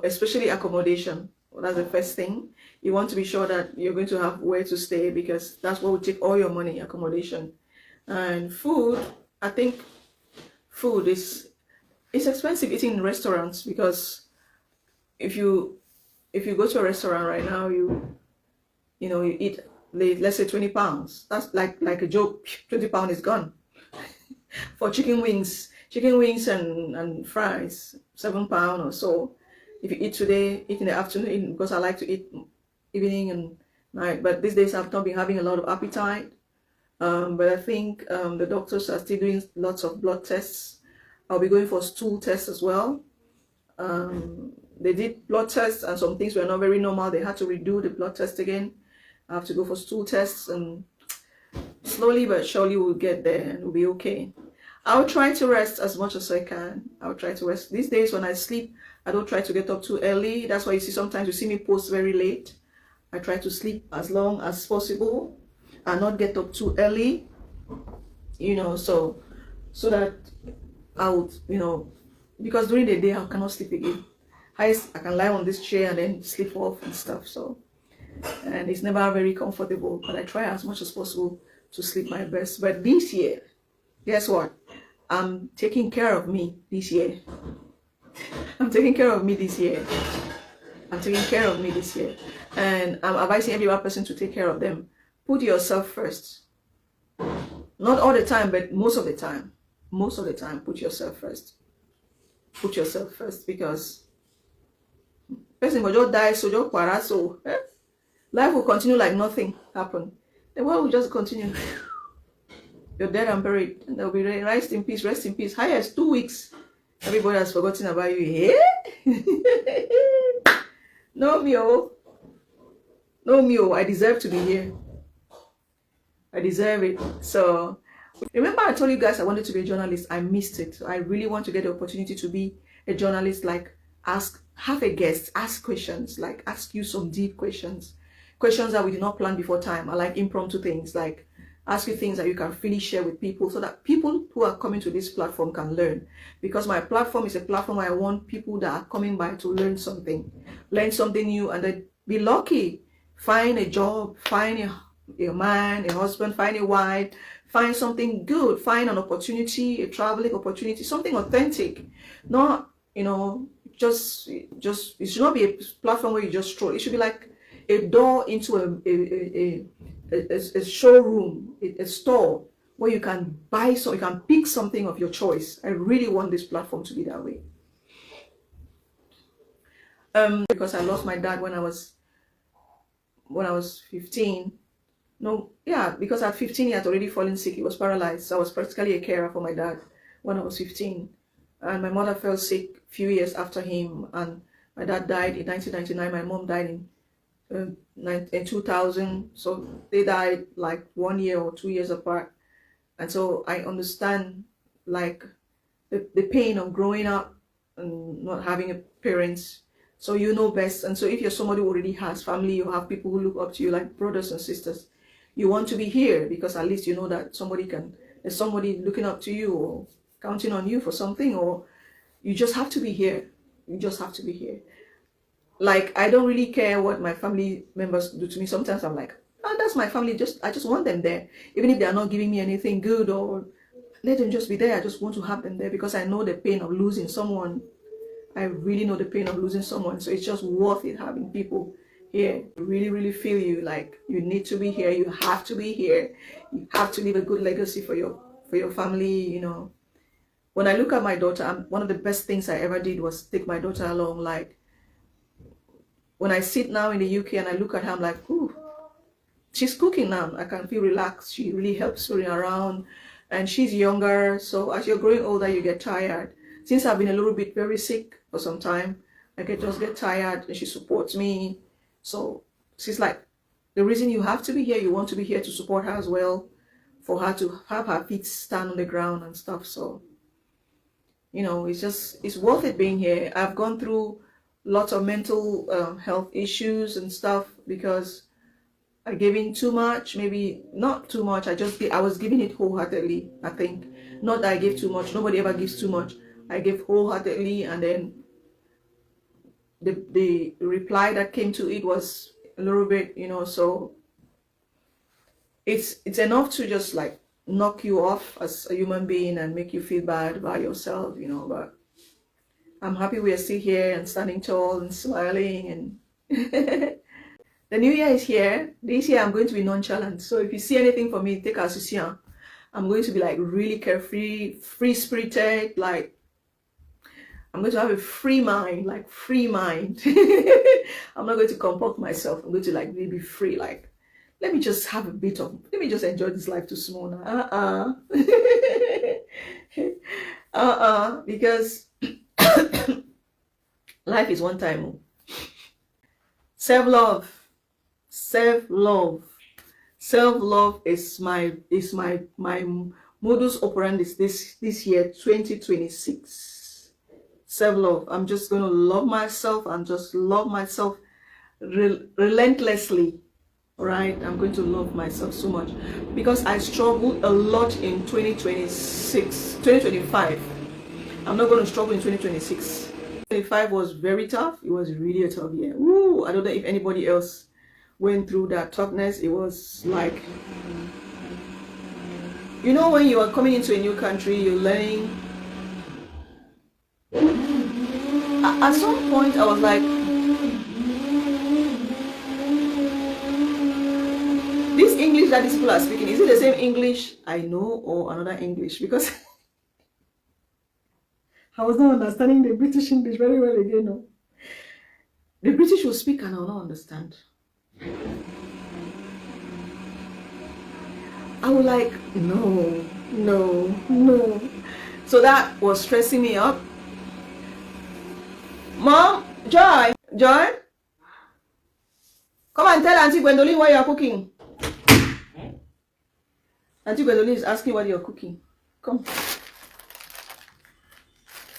especially accommodation. Well, that's the first thing. You want to be sure that you're going to have where to stay, because that's what will take all your money, accommodation. And food, I think food it's expensive eating in restaurants, because if you go to a restaurant right now, you eat, let's say £20. That's like a joke. £20 is gone. For chicken wings and fries, £7 or so. If you eat today, eat in the afternoon, because I like to eat evening and night. But these days I've not been having a lot of appetite. But I think the doctors are still doing lots of blood tests. I'll be going for stool tests as well. They did blood tests and some things were not very normal. They had to redo the blood test again. I have to go for stool tests, and slowly but surely we'll get there and we'll be okay. I'll try to rest as much as I can. I'll try to rest. These days when I sleep, I don't try to get up too early. That's why you see sometimes you see me post very late. I try to sleep as long as possible and not get up too early, so that I would, because during the day I cannot sleep again. I can lie on this chair and then sleep off and stuff. So, and it's never very comfortable, but I try as much as possible to sleep my best. But this year, guess what? I'm taking care of me this year. I'm taking care of me this year. And I'm advising every one person to take care of them. Put yourself first. Not all the time, but most of the time. Put yourself first. Because person will just die, so just para, so life will continue like nothing happened. The world will just continue. You're dead and buried, and they'll be rest in peace. Highest 2 weeks, everybody has forgotten about you. No me, I deserve to be here. I deserve it. So remember I told you guys I wanted to be a journalist. I missed it. I really want to get the opportunity to be a journalist, like have a guest, ask questions, like ask you some deep questions that we did not plan before time. I like impromptu things, like ask you things that you can freely share with people, so that people who are coming to this platform can learn. Because my platform is a platform where I want people that are coming by to learn something new, and then be lucky, find a job, find a man, a husband, find a wife, find something good, find an opportunity, a traveling opportunity, something authentic. Not, just it should not be a platform where you just stroll. It should be like a door into a showroom, a store where you can buy you can pick something of your choice. I really want this platform to be that way. Because I lost my dad when I was 15. Because at 15 he had already fallen sick. He was paralyzed. So I was practically a carer for my dad when I was 15. And my mother fell sick a few years after him. And my dad died in 1999. My mom died in 2000. So they died like 1 year or 2 years apart. And so I understand like the pain of growing up and not having a parents. So you know best. And so if you're somebody who already has family, you have people who look up to you like brothers and sisters, you want to be here because at least you know that there's somebody looking up to you or counting on you for something, or you just have to be here. Like, I don't really care what my family members do to me. Sometimes I'm like, oh, that's my family. I just want them there. Even if they are not giving me anything good, or let them just be there. I just want to have them there because I know the pain of losing someone. I really know the pain of losing someone. So it's just worth it having people here. I really, really feel you, like you need to be here. You have to be here. You have to leave a good legacy for your family, you know. When I look at my daughter, one of the best things I ever did was take my daughter along. Like when I sit now in the UK and I look at her, I'm like, ooh, she's cooking now. I can feel relaxed. She really helps me around, and she's younger. So as you're growing older, you get tired. Since I've been a little bit very sick for some time, I can just get tired, and she supports me. So she's like, the reason you have to be here, you want to be here to support her as well, for her to have her feet stand on the ground and stuff. So, you know, it's worth it being here. I've gone through lots of mental health issues and stuff because I gave in too much, maybe not too much. I was giving it wholeheartedly, I think. Not that I gave too much. Nobody ever gives too much. I gave wholeheartedly, and then the reply that came to it was a little bit, you know, so it's enough to just like knock you off as a human being and make you feel bad about yourself, you know. But I'm happy we are still here and standing tall and smiling, and the new year is here. This year I'm going to be nonchalant. So if you see anything from me, take as you see. I'm going to be like really carefree, free-spirited, like I'm going to have a free mind, like free mind. I'm not going to comport myself. I'm going to like really be free, like let me just have a bit of, let me just enjoy this life too small now. Because life is one time. Self-love. Self-love. Self-love is my modus operandi this year, 2026. Self-love. I'm just going to love myself and just love myself relentlessly. Right? I'm going to love myself so much because I struggled a lot in 2025. I'm not going to struggle in 2026. 2025 was very tough. It was really a tough year. Woo! I don't know if anybody else went through that toughness. It was like, you know, when you are coming into a new country, you're learning. At some point I was like, this English that these people are speaking, is it the same English I know or another English? Because I was not understanding the British English very well again. No? The British will speak and I will not understand. I was like, no. So that was stressing me up. Mom, Joy, come and tell Auntie Gwendolyn what you are cooking. Auntie Gwendolyn is asking what you're cooking. Come.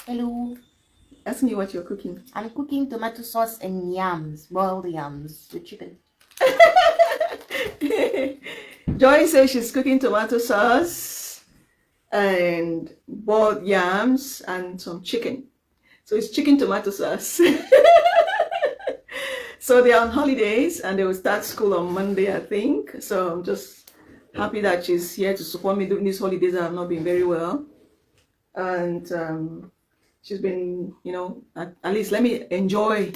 Hello. Asking you what you're cooking. I'm cooking tomato sauce and yams, boiled yams with chicken. Joy says she's cooking tomato sauce and boiled yams and some chicken. So it's chicken tomato sauce. So they're on holidays and they will start school on Monday, I think. So I'm just happy that she's here to support me during these holidays. I have not been very well. And she's been, you know, at least let me enjoy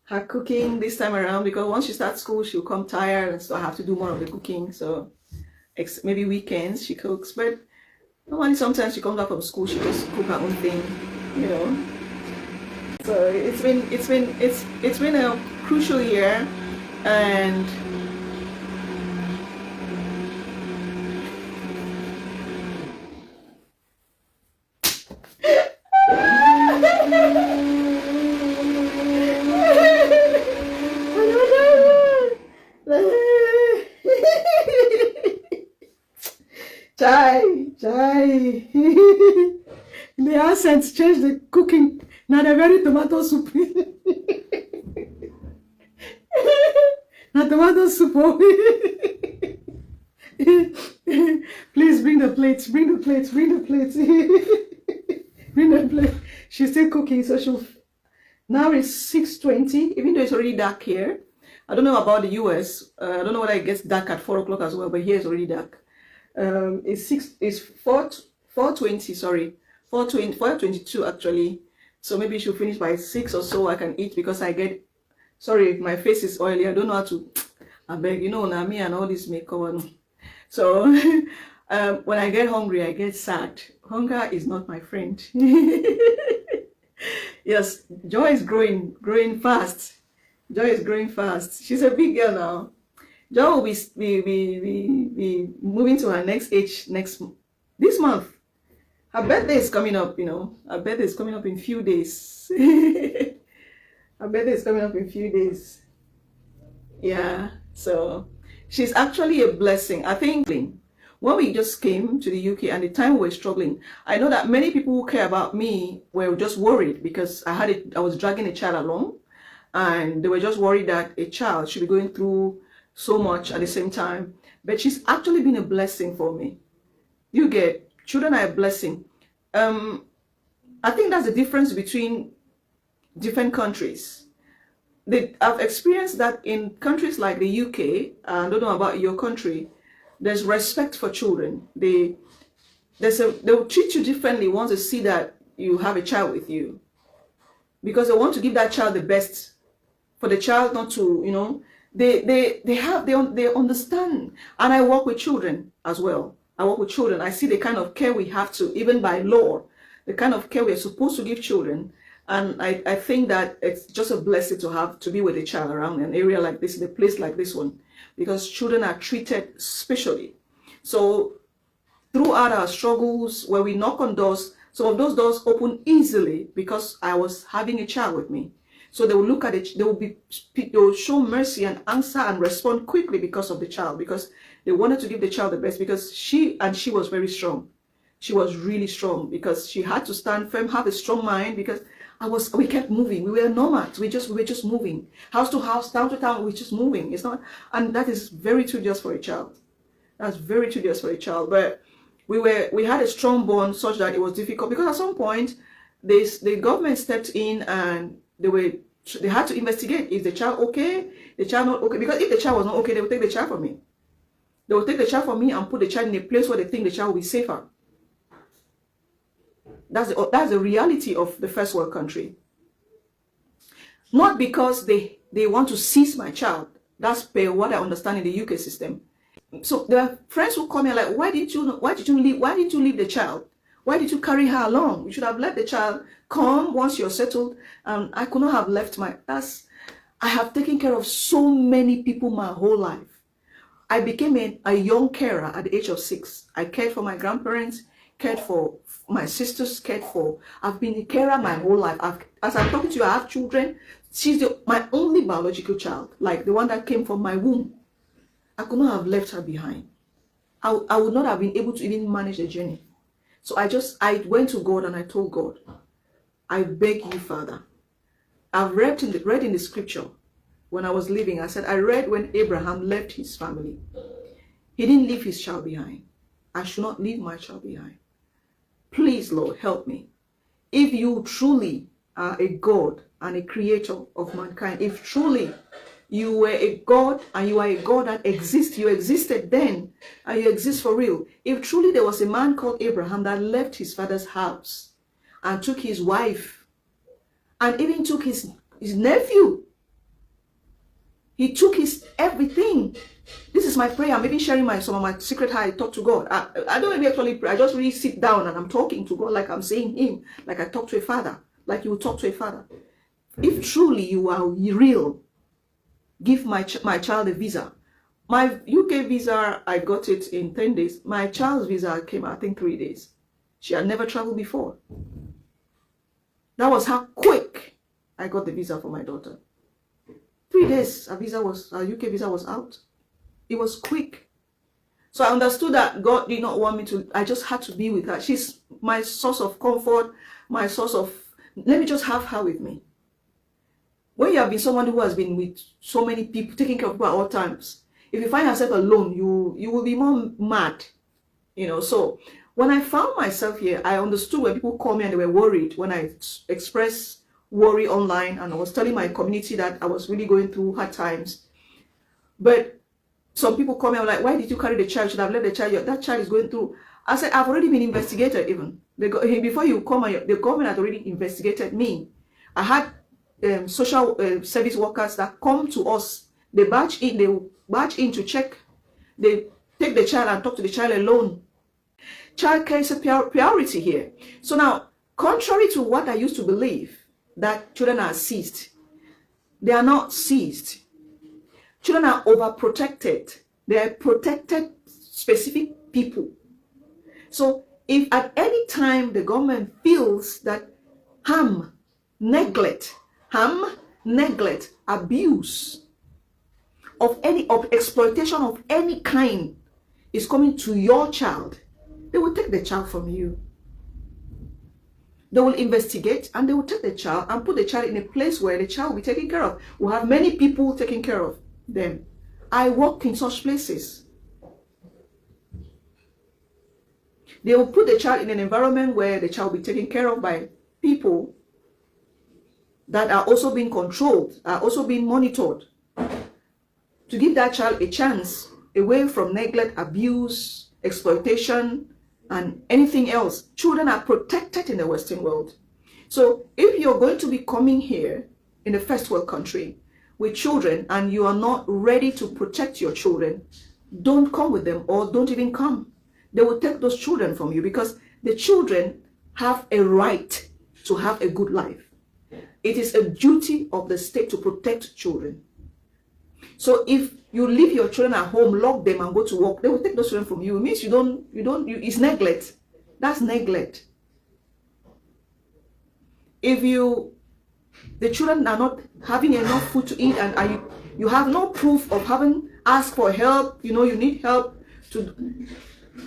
her cooking this time around, because once she starts school, she'll come tired and so I have to do more of the cooking. So maybe weekends she cooks, but normally sometimes she comes back from school, she just cook her own thing, you know. So it's been a crucial year, and Chai. The accents change the cooking. Now the very tomato soup. Now tomato soup. Please bring the plates. Bring the plates. She's still cooking, so she'll. Now it's 6:20, even though it's already dark here. I don't know about the US. I don't know whether it gets dark at 4 o'clock as well, but here it's already dark. It's 4:20, sorry, 4:22 actually. So maybe she'll finish by 6 or so. I can eat because I get Sorry if my face is oily. I don't know how to. I beg, you know, now me and all this makeup. On. So when I get hungry, I get sad. Hunger is not my friend. Yes, Joy is growing fast. Joy is growing fast. She's a big girl now. Joy will be moving to her next age this month. Her birthday is coming up, you know. Her birthday is coming up in few days. Her birthday is coming up in few days. Yeah, so she's actually a blessing. I think when we just came to the UK and the time we were struggling, I know that many people who care about me were just worried because I was dragging a child along, and they were just worried that a child should be going through so much at the same time. But she's actually been a blessing for me. You get, children are a blessing. I think that's the difference between different countries. I've experienced that in countries like the UK. I don't know about your country. There's respect for children. They will treat you differently once they see that you have a child with you, because they want to give that child the best. For the child not to, you know, they understand. And I work with children as well. I work with children. I see the kind of care we have to, even by law, the kind of care we're supposed to give children. And I think that it's just a blessing to be with a child around an area like this, in a place like this one, because children are treated specially. So throughout our struggles, where we knock on doors, some of those doors open easily because I was having a child with me. So they will look at it, they will show mercy and answer and respond quickly because of the child, because they wanted to give the child the best, because she was very strong. She was really strong because she had to stand firm, have a strong mind, because we kept moving. We were nomads. We were just moving. House to house, town to town, we were just moving. It's not, and that is very tedious for a child. That's very tedious for a child. But we had a strong bond such that it was difficult, because at some point the government stepped in and they had to investigate. Is the child okay? The child not okay? Because if the child was not okay, they would take the child from me. They will take the child from me and put the child in a place where they think the child will be safer. That's the reality of the first world country. Not because they want to seize my child. That's per what I understand in the UK system. So there are friends who come here like, why didn't you leave the child? Why did you carry her along? You should have let the child come once you're settled. I could not have left I have taken care of so many people my whole life. I became a young carer at the age of 6. I cared for my grandparents, cared for my sisters, I've been a carer my whole life. As I'm talking to you, I have children. She's my only biological child, like the one that came from my womb. I could not have left her behind. I would not have been able to even manage the journey. So I went to God and I told God, I beg you, Father. I've read in the scripture when I was leaving. I said, I read when Abraham left his family. He didn't leave his child behind. I should not leave my child behind. Please, Lord, help me. If you truly are a God and a creator of mankind, if truly you were a God and you are a God that exists, you existed then and you exist for real. If truly there was a man called Abraham that left his father's house and took his wife and even took his nephew, he took his everything. This is my prayer. I'm even sharing some of my secret how I talk to God. I don't really actually pray. I just really sit down and I'm talking to God like I'm saying him, like I talk to a father, like you would talk to a father. If truly you are real, give my child a visa. My UK visa, I got it in 10 days. My child's visa came, I think, 3 days. She had never traveled before. That was how quick I got the visa for my daughter. 3 days, her UK visa was out. It was quick. So I understood that God did not want me to, I just had to be with her. She's my source of comfort, my source of, let me just have her with me. When you have been someone who has been with so many people, taking care of people at all times, if you find yourself alone, you will be more mad, you know. So when I found myself here, I understood when people call me and they were worried when I expressed worry online, and I was telling my community that I was really going through hard times. But some people call me, I'm like, why did you carry the child? You should have let the child, that child is going through. I said, I've already been investigated even. Before you come, the government had already investigated me. I had social service workers that come to us. They barge in to check. They take the child and talk to the child alone. Childcare is a priority here. So now, contrary to what I used to believe, that children are seized, they are not seized. Children are overprotected. They are protected specific people. So if at any time the government feels that harm, neglect, abuse of exploitation of any kind is coming to your child, they will take the child from you. They will investigate and they will take the child and put the child in a place where the child will be taken care of. We'll have many people taking care of them. I work in such places. They will put the child in an environment where the child will be taken care of by people that are also being controlled, are also being monitored, to give that child a chance away from neglect, abuse, exploitation, and anything else. Children are protected in the Western world. So if you're going to be coming here in a first world country with children and you are not ready to protect your children, don't come with them, or don't even come. They will take those children from you, because the children have a right to have a good life. It is a duty of the state to protect children. So if you leave your children at home, lock them and go to work, they will take those children from you. It means it's neglect. That's neglect. If the children are not having enough food to eat, and you have no proof of having asked for help, you need help,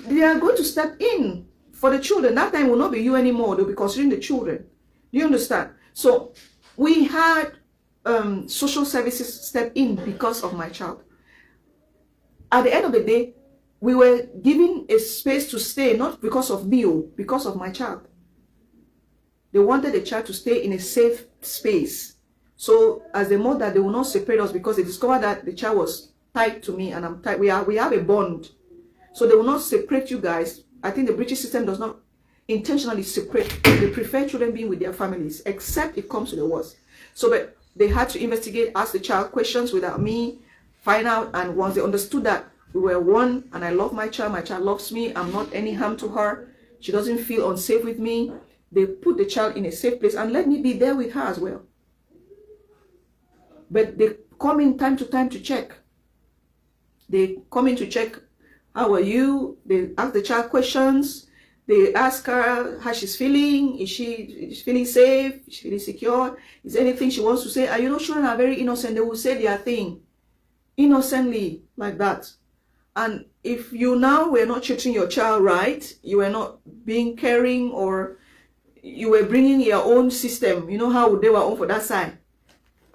they are going to step in for the children. That time will not be you anymore. They'll be considering the children. Do you understand? So we had social services step in because of my child. At the end of the day, we were given a space to stay, not because of me, because of my child. They wanted the child to stay in a safe space. So as a mother, they will not separate us, because they discovered that the child was tied to me and I'm tied. We have a bond. So they will not separate you guys. I think the British system does not intentionally separate. They prefer children being with their families, except it comes to the worst. So but they had to investigate, ask the child questions without me, find out, and once they understood that we were one and I love my child loves me, I'm not any harm to her, she doesn't feel unsafe with me, they put the child in a safe place and let me be there with her as well. But they come in time to time to check. They come in to check, how are you? They ask the child questions. They ask her how she's feeling. Is she feeling safe? Is she feeling secure? Is there anything she wants to say? And children are very innocent. They will say their thing innocently like that. And if you now were not treating your child right, you were not being caring, or you were bringing your own system, how they were on for that side,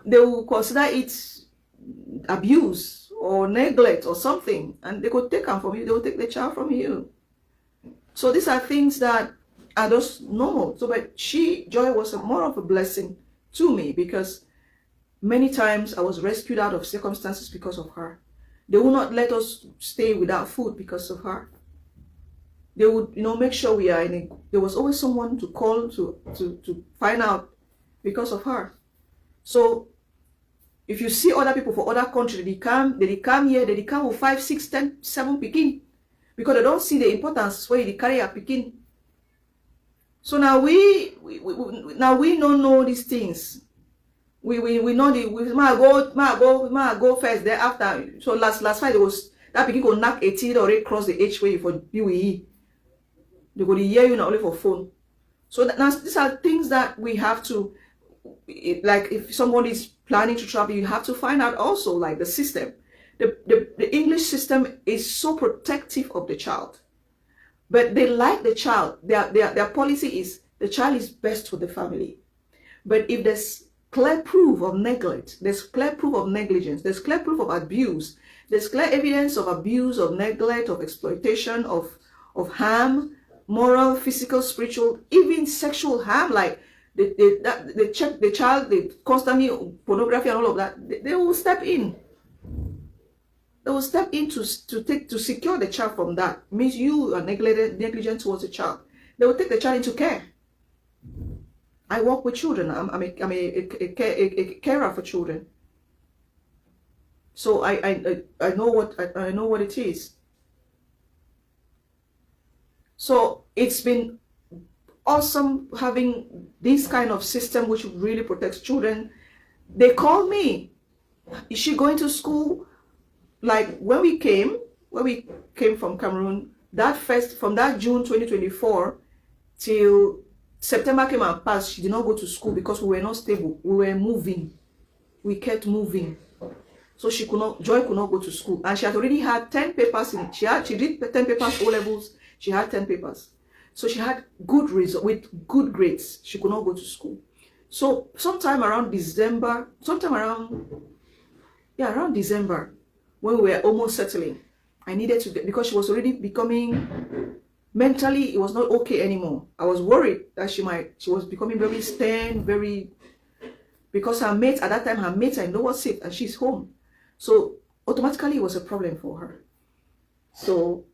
they will consider it abuse or neglect or something, and they could take them from you. They will take the child from you. So these are things that are just normal. So but Joy was more of a blessing to me, because many times I was rescued out of circumstances because of her. They would not let us stay without food because of her. They would make sure we are there was always someone to call to find out because of her. So if you see other people for other countries, they come here, they come with 5, 6, 10, 7 pikin, because they don't see the importance where they carry a pikin. So now we don't know these things. We know we go first. Thereafter, so last Friday was that pikin go knock 18 or cross the age way for BWE. They go to hear you not only for phone. So now these are things that we have to, like if somebody is planning to travel, you have to find out also, like the system. The English system is so protective of the child, but they like the child. Their policy is the child is best for the family. But if there's clear proof of neglect, there's clear proof of negligence, there's clear proof of abuse, there's clear evidence of abuse, of neglect, of exploitation, of harm, moral, physical, spiritual, even sexual harm, like they check the child, they constantly pornography and all of that, they will step in. They will step in to secure the child from that. It means you are negligent towards the child. They will take the child into care. I work with children. I'm a carer for children. So I know what it is. So it's been awesome having this kind of system which really protects children. They call me, is she going to school? Like when we came from Cameroon, from that June 2024 till September came and passed, she did not go to school because we were not stable. We were moving. We kept moving. So Joy could not go to school. And she had already had 10 papers in it. She did 10 papers, O-levels. She had 10 papers. So she had good results with good grades. She could not go to school. So sometime around December, around December, when we were almost settling, I needed to get, because she was already becoming, mentally, it was not okay anymore. I was worried that she was becoming very stern, because her mates, at that time, her mates are in lower seat and she's home. So automatically it was a problem for her. So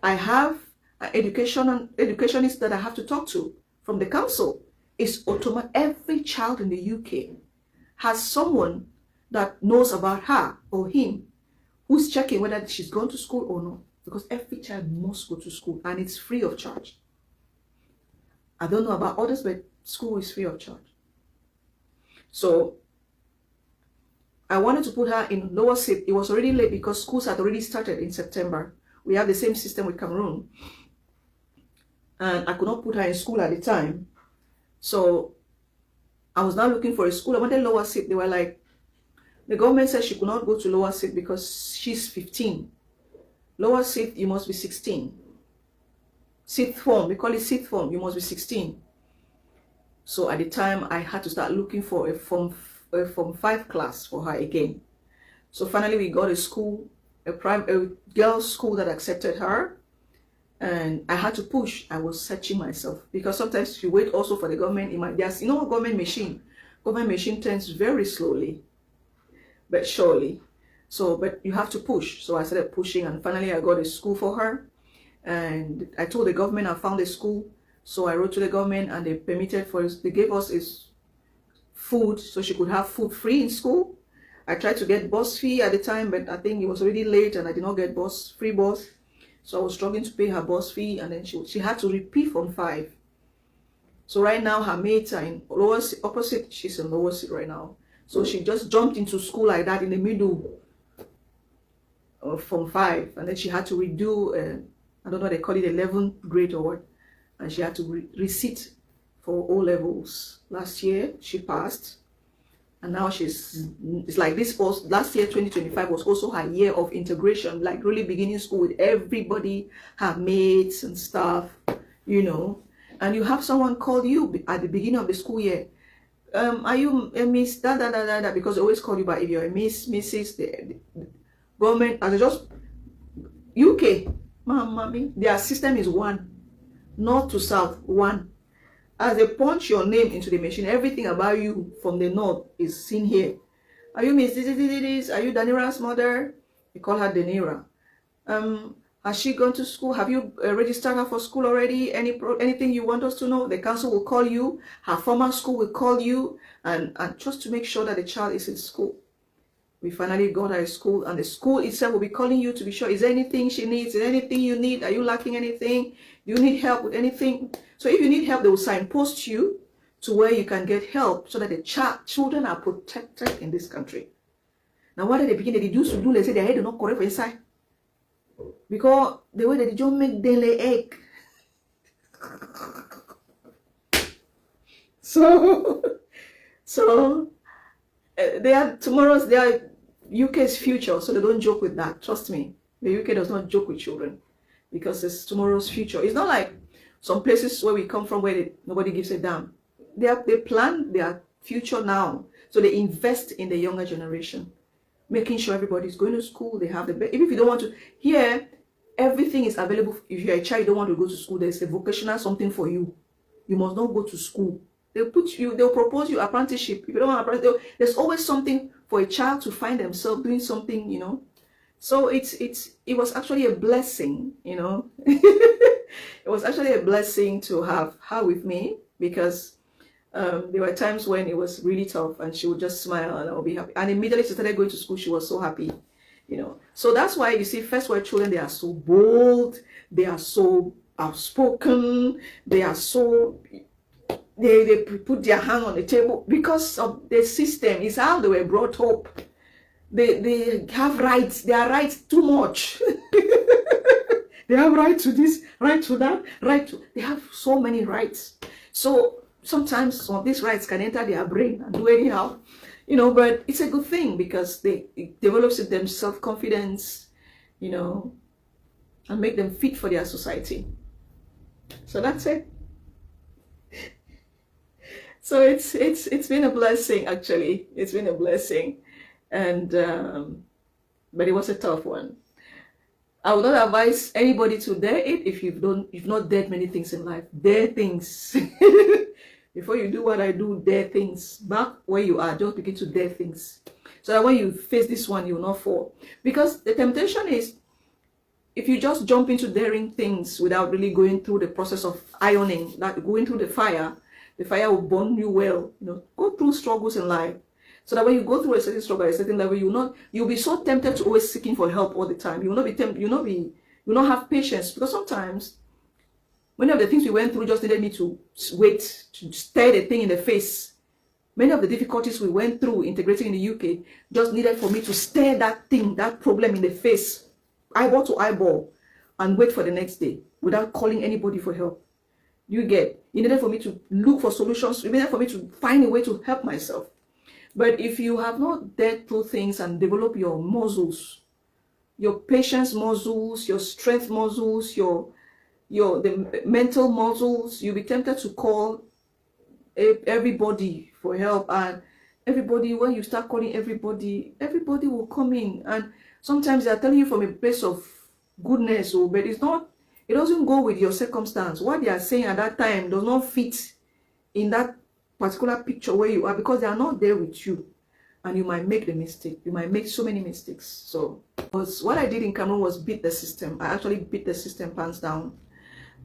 I have an educationist that I have to talk to from the council. It's automatic. Every child in the UK has someone that knows about her or him who's checking whether she's gone to school or not. Because every child must go to school and it's free of charge. I don't know about others, but school is free of charge. So I wanted to put her in lower SIP. It was already late because schools had already started in September. We have the same system with Cameroon. And I could not put her in school at the time. So I was now looking for a school. I wanted lower SIP. They were like, the government said she could not go to lower SIP because she's 15. Lower SIP, you must be 16. Sixth form, we call it sixth form, you must be 16. So at the time, I had to start looking for a form 5 class for her again. So finally, we got a school, a girls' school that accepted her. And I had to push. I was searching myself. Because sometimes you wait also for the government, it might just, government machine turns very slowly, but surely. So, but you have to push. So I started pushing, and finally I got a school for her. And I told the government I found a school. So I wrote to the government and they they gave us food so she could have food free in school. I tried to get bus fee at the time, but I think it was already late and I did not get free bus. So I was struggling to pay her bus fee, and then she had to repeat from 5. So right now her mates are in upper seat, she's in lower seat right now. So she just jumped into school like that in the middle from 5, and then she had to redo, I don't know, they call it 11th grade or what, and she had to resit for O-levels. Last year she passed, and now it's like this was last year 2025 was also her year of integration, like really beginning school with everybody, her mates and stuff, and you have someone call you at the beginning of the school year, are you a miss da, because they always call you by, if you're a mrs, the government, as just UK, mommy, their system is 1, north to south, 1. As they punch your name into the machine, everything about you from the north is seen here. Are you Miss this? Are you Danira's mother? We call her Danira. Has she gone to school? Have you registered her for school already? Anything you want us to know? The council will call you. Her former school will call you, and just to make sure that the child is in school. We finally got her a school, and the school itself will be calling you to be sure, is there anything she needs? Is there anything you need? Are you lacking anything? Do you need help with anything? So if you need help, they will signpost you to where you can get help so that the children are protected in this country. Now, what at the beginning, they do, they say their head is not correct for inside. Because the way that they don't make them lay egg. So they are UK's future, so they don't joke with that. Trust me, the UK does not joke with children because it's tomorrow's future. It's not like some places where we come from where nobody gives a damn. They plan their future now, so they invest in the younger generation, making sure everybody's going to school. They have the best. Even if you don't want to, here everything is available. If you're a child, you don't want to go to school, there's a vocational something for you. You must not go to school. They'll propose you apprenticeship. If you don't want apprenticeship, there's always something for a child to find themselves doing something, So it was actually a blessing, It was actually a blessing to have her with me because There were times when it was really tough and she would just smile and I would be happy. And immediately she started going to school, she was so happy, you know. So that's why you see first world children, they are so bold, they are so outspoken, they are so, they put their hand on the table because of the system. It's how they were brought up. They have rights, they are rights too much. They have right to this, right to that, right to, they have so many rights. So sometimes some of these rights can enter their brain and do anyhow, you know, but it's a good thing because it develops in them self-confidence, you know, and make them fit for their society. So that's it. So it's been a blessing, actually. It's been a blessing. And but it was a tough one. I would not advise anybody to dare it if you've not dared many things in life. Dare things. Before you do what I do, dare things. Back where you are, just begin to dare things. So that when you face this one, you will not fall. Because the temptation is, if you just jump into daring things without really going through the process of ironing, like going through the fire will burn you well. You know, go through struggles in life. So that when you go through a certain struggle at a certain level, you'll be so tempted to always seeking for help all the time. You will not be tempted, you'll not have patience, because sometimes many of the things we went through just needed me to wait, to stare the thing in the face. Many of the difficulties we went through integrating in the UK just needed for me to stare that thing, that problem in the face, eyeball to eyeball, and wait for the next day without calling anybody for help. You get, it needed for me to look for solutions, it needed for me to find a way to help myself. But if you have not dared through things and develop your muscles, your patience muscles, your strength muscles, the mental muscles, you'll be tempted to call everybody for help. And everybody, when you start calling everybody will come in. And sometimes they're telling you from a place of goodness, but it doesn't go with your circumstance. What they are saying at that time does not fit in that particular picture where you are, because they are not there with you, and you might make the mistake. You might make so many mistakes. So what I did in Cameroon was beat the system. I actually beat the system hands down,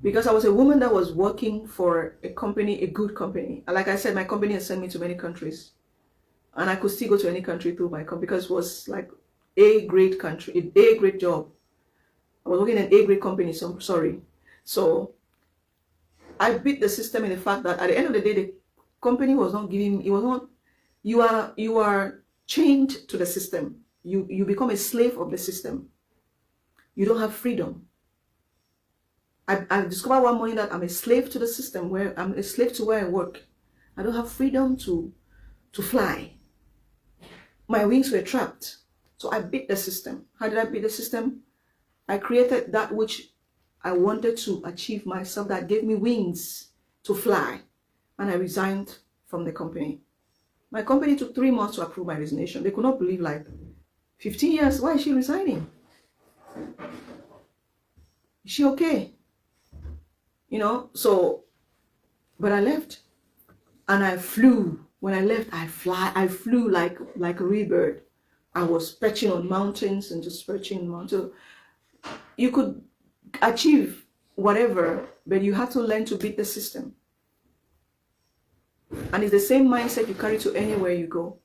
because I was a woman that was working for a company, a good company. And like I said, my company has sent me to many countries, and I could still go to any country through my company, because it was like a great country, a great job. I was working in an A grade company, so I'm sorry. So I beat the system in the fact that at the end of the day, the company was not giving, it was not, you are chained to the system. You become a slave of the system. You don't have freedom. I discovered one morning that I'm a slave to the system, where I'm a slave to where I work. I don't have freedom to fly. My wings were trapped. So I beat the system. How did I beat the system? I created that which I wanted to achieve myself, that gave me wings to fly. And I resigned from the company. My company took 3 months to approve my resignation. They could not believe, like, 15 years, why is she resigning? Is she okay? You know, so, but I left. And I flew. When I left, I flew like a real bird. I was perching on mountains and just perching on mountains. You could achieve whatever, but you have to learn to beat the system. And it's the same mindset you carry to anywhere you go.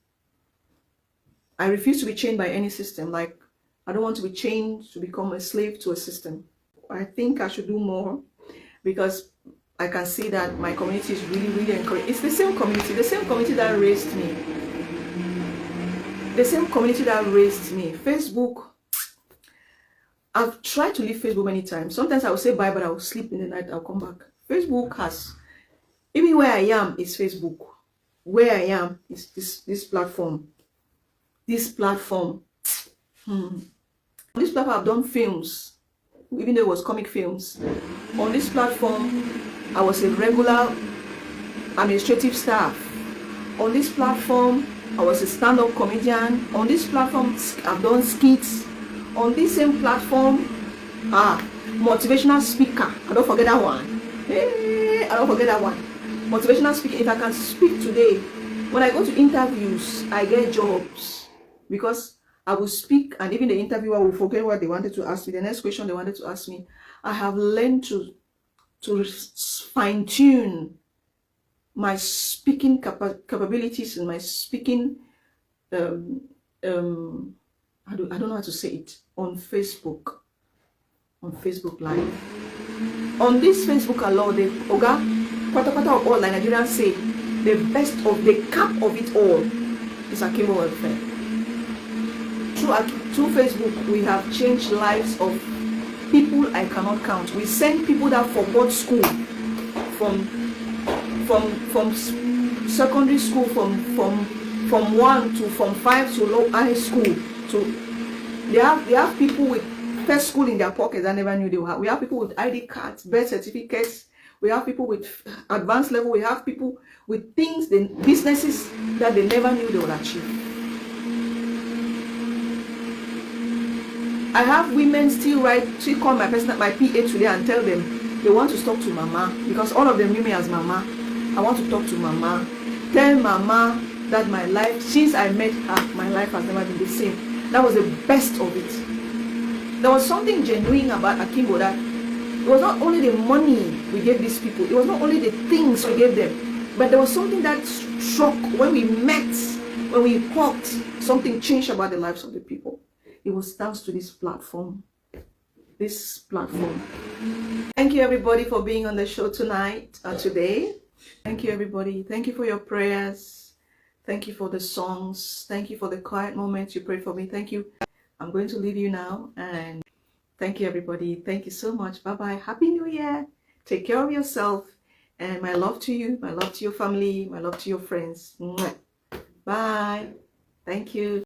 I refuse to be chained by any system. Like, I don't want to be chained to become a slave to a system. I think I should do more, because I can see that my community is really, really encouraging. It's the same community that raised me. The same community that raised me. Facebook, I've tried to leave Facebook many times. Sometimes I will say bye, but I will sleep in the night, I'll come back. Facebook has, even where I am is Facebook. Where I am is this platform. This platform. On this platform, I've done films, even though it was comic films. On this platform, I was a regular administrative staff. On this platform, I was a stand-up comedian. On this platform, I've done skits. On this same platform, motivational speaker. I don't forget that one. Hey, I don't forget that one. Motivational speaking. If I can speak today, when I go to interviews, I get jobs, because I will speak, and even the interviewer will forget what they wanted to ask me. The next question they wanted to ask me, I have learned to fine-tune my speaking capabilities and my speaking, I don't know how to say it, on Facebook Live. On this Facebook alone, the Oga, part of all, like Nigerians say, the best of the cap of it all is Akimo welfare. Through Facebook, we have changed lives of people I cannot count. We send people that forgot school from secondary school, from 1 to from 5 to low high school. To they have people with first school in their pockets that never knew they were. We have people with ID cards, birth certificates. We have people with advanced level. We have people with things, businesses that they never knew they would achieve. I have women still call my PA today and tell them they want to talk to Mama, because all of them knew me as Mama. I want to talk to Mama. Tell Mama that my life, since I met her, my life has never been the same. That was the best of it. There was something genuine about Akimbo, that it was not only the money we gave these people, it was not only the things we gave them, but there was something that struck when we met, when we talked, something changed about the lives of the people. It was thanks to this platform. Thank you everybody for being on the show tonight, today. Thank you everybody. Thank you for your prayers. Thank you for the songs. Thank you for the quiet moments you prayed for me. Thank you. I'm going to leave you now, and thank you everybody. Thank you so much. Bye bye. Happy New Year. Take care of yourself, and my love to you, my love to your family, my love to your friends. Bye. Thank you.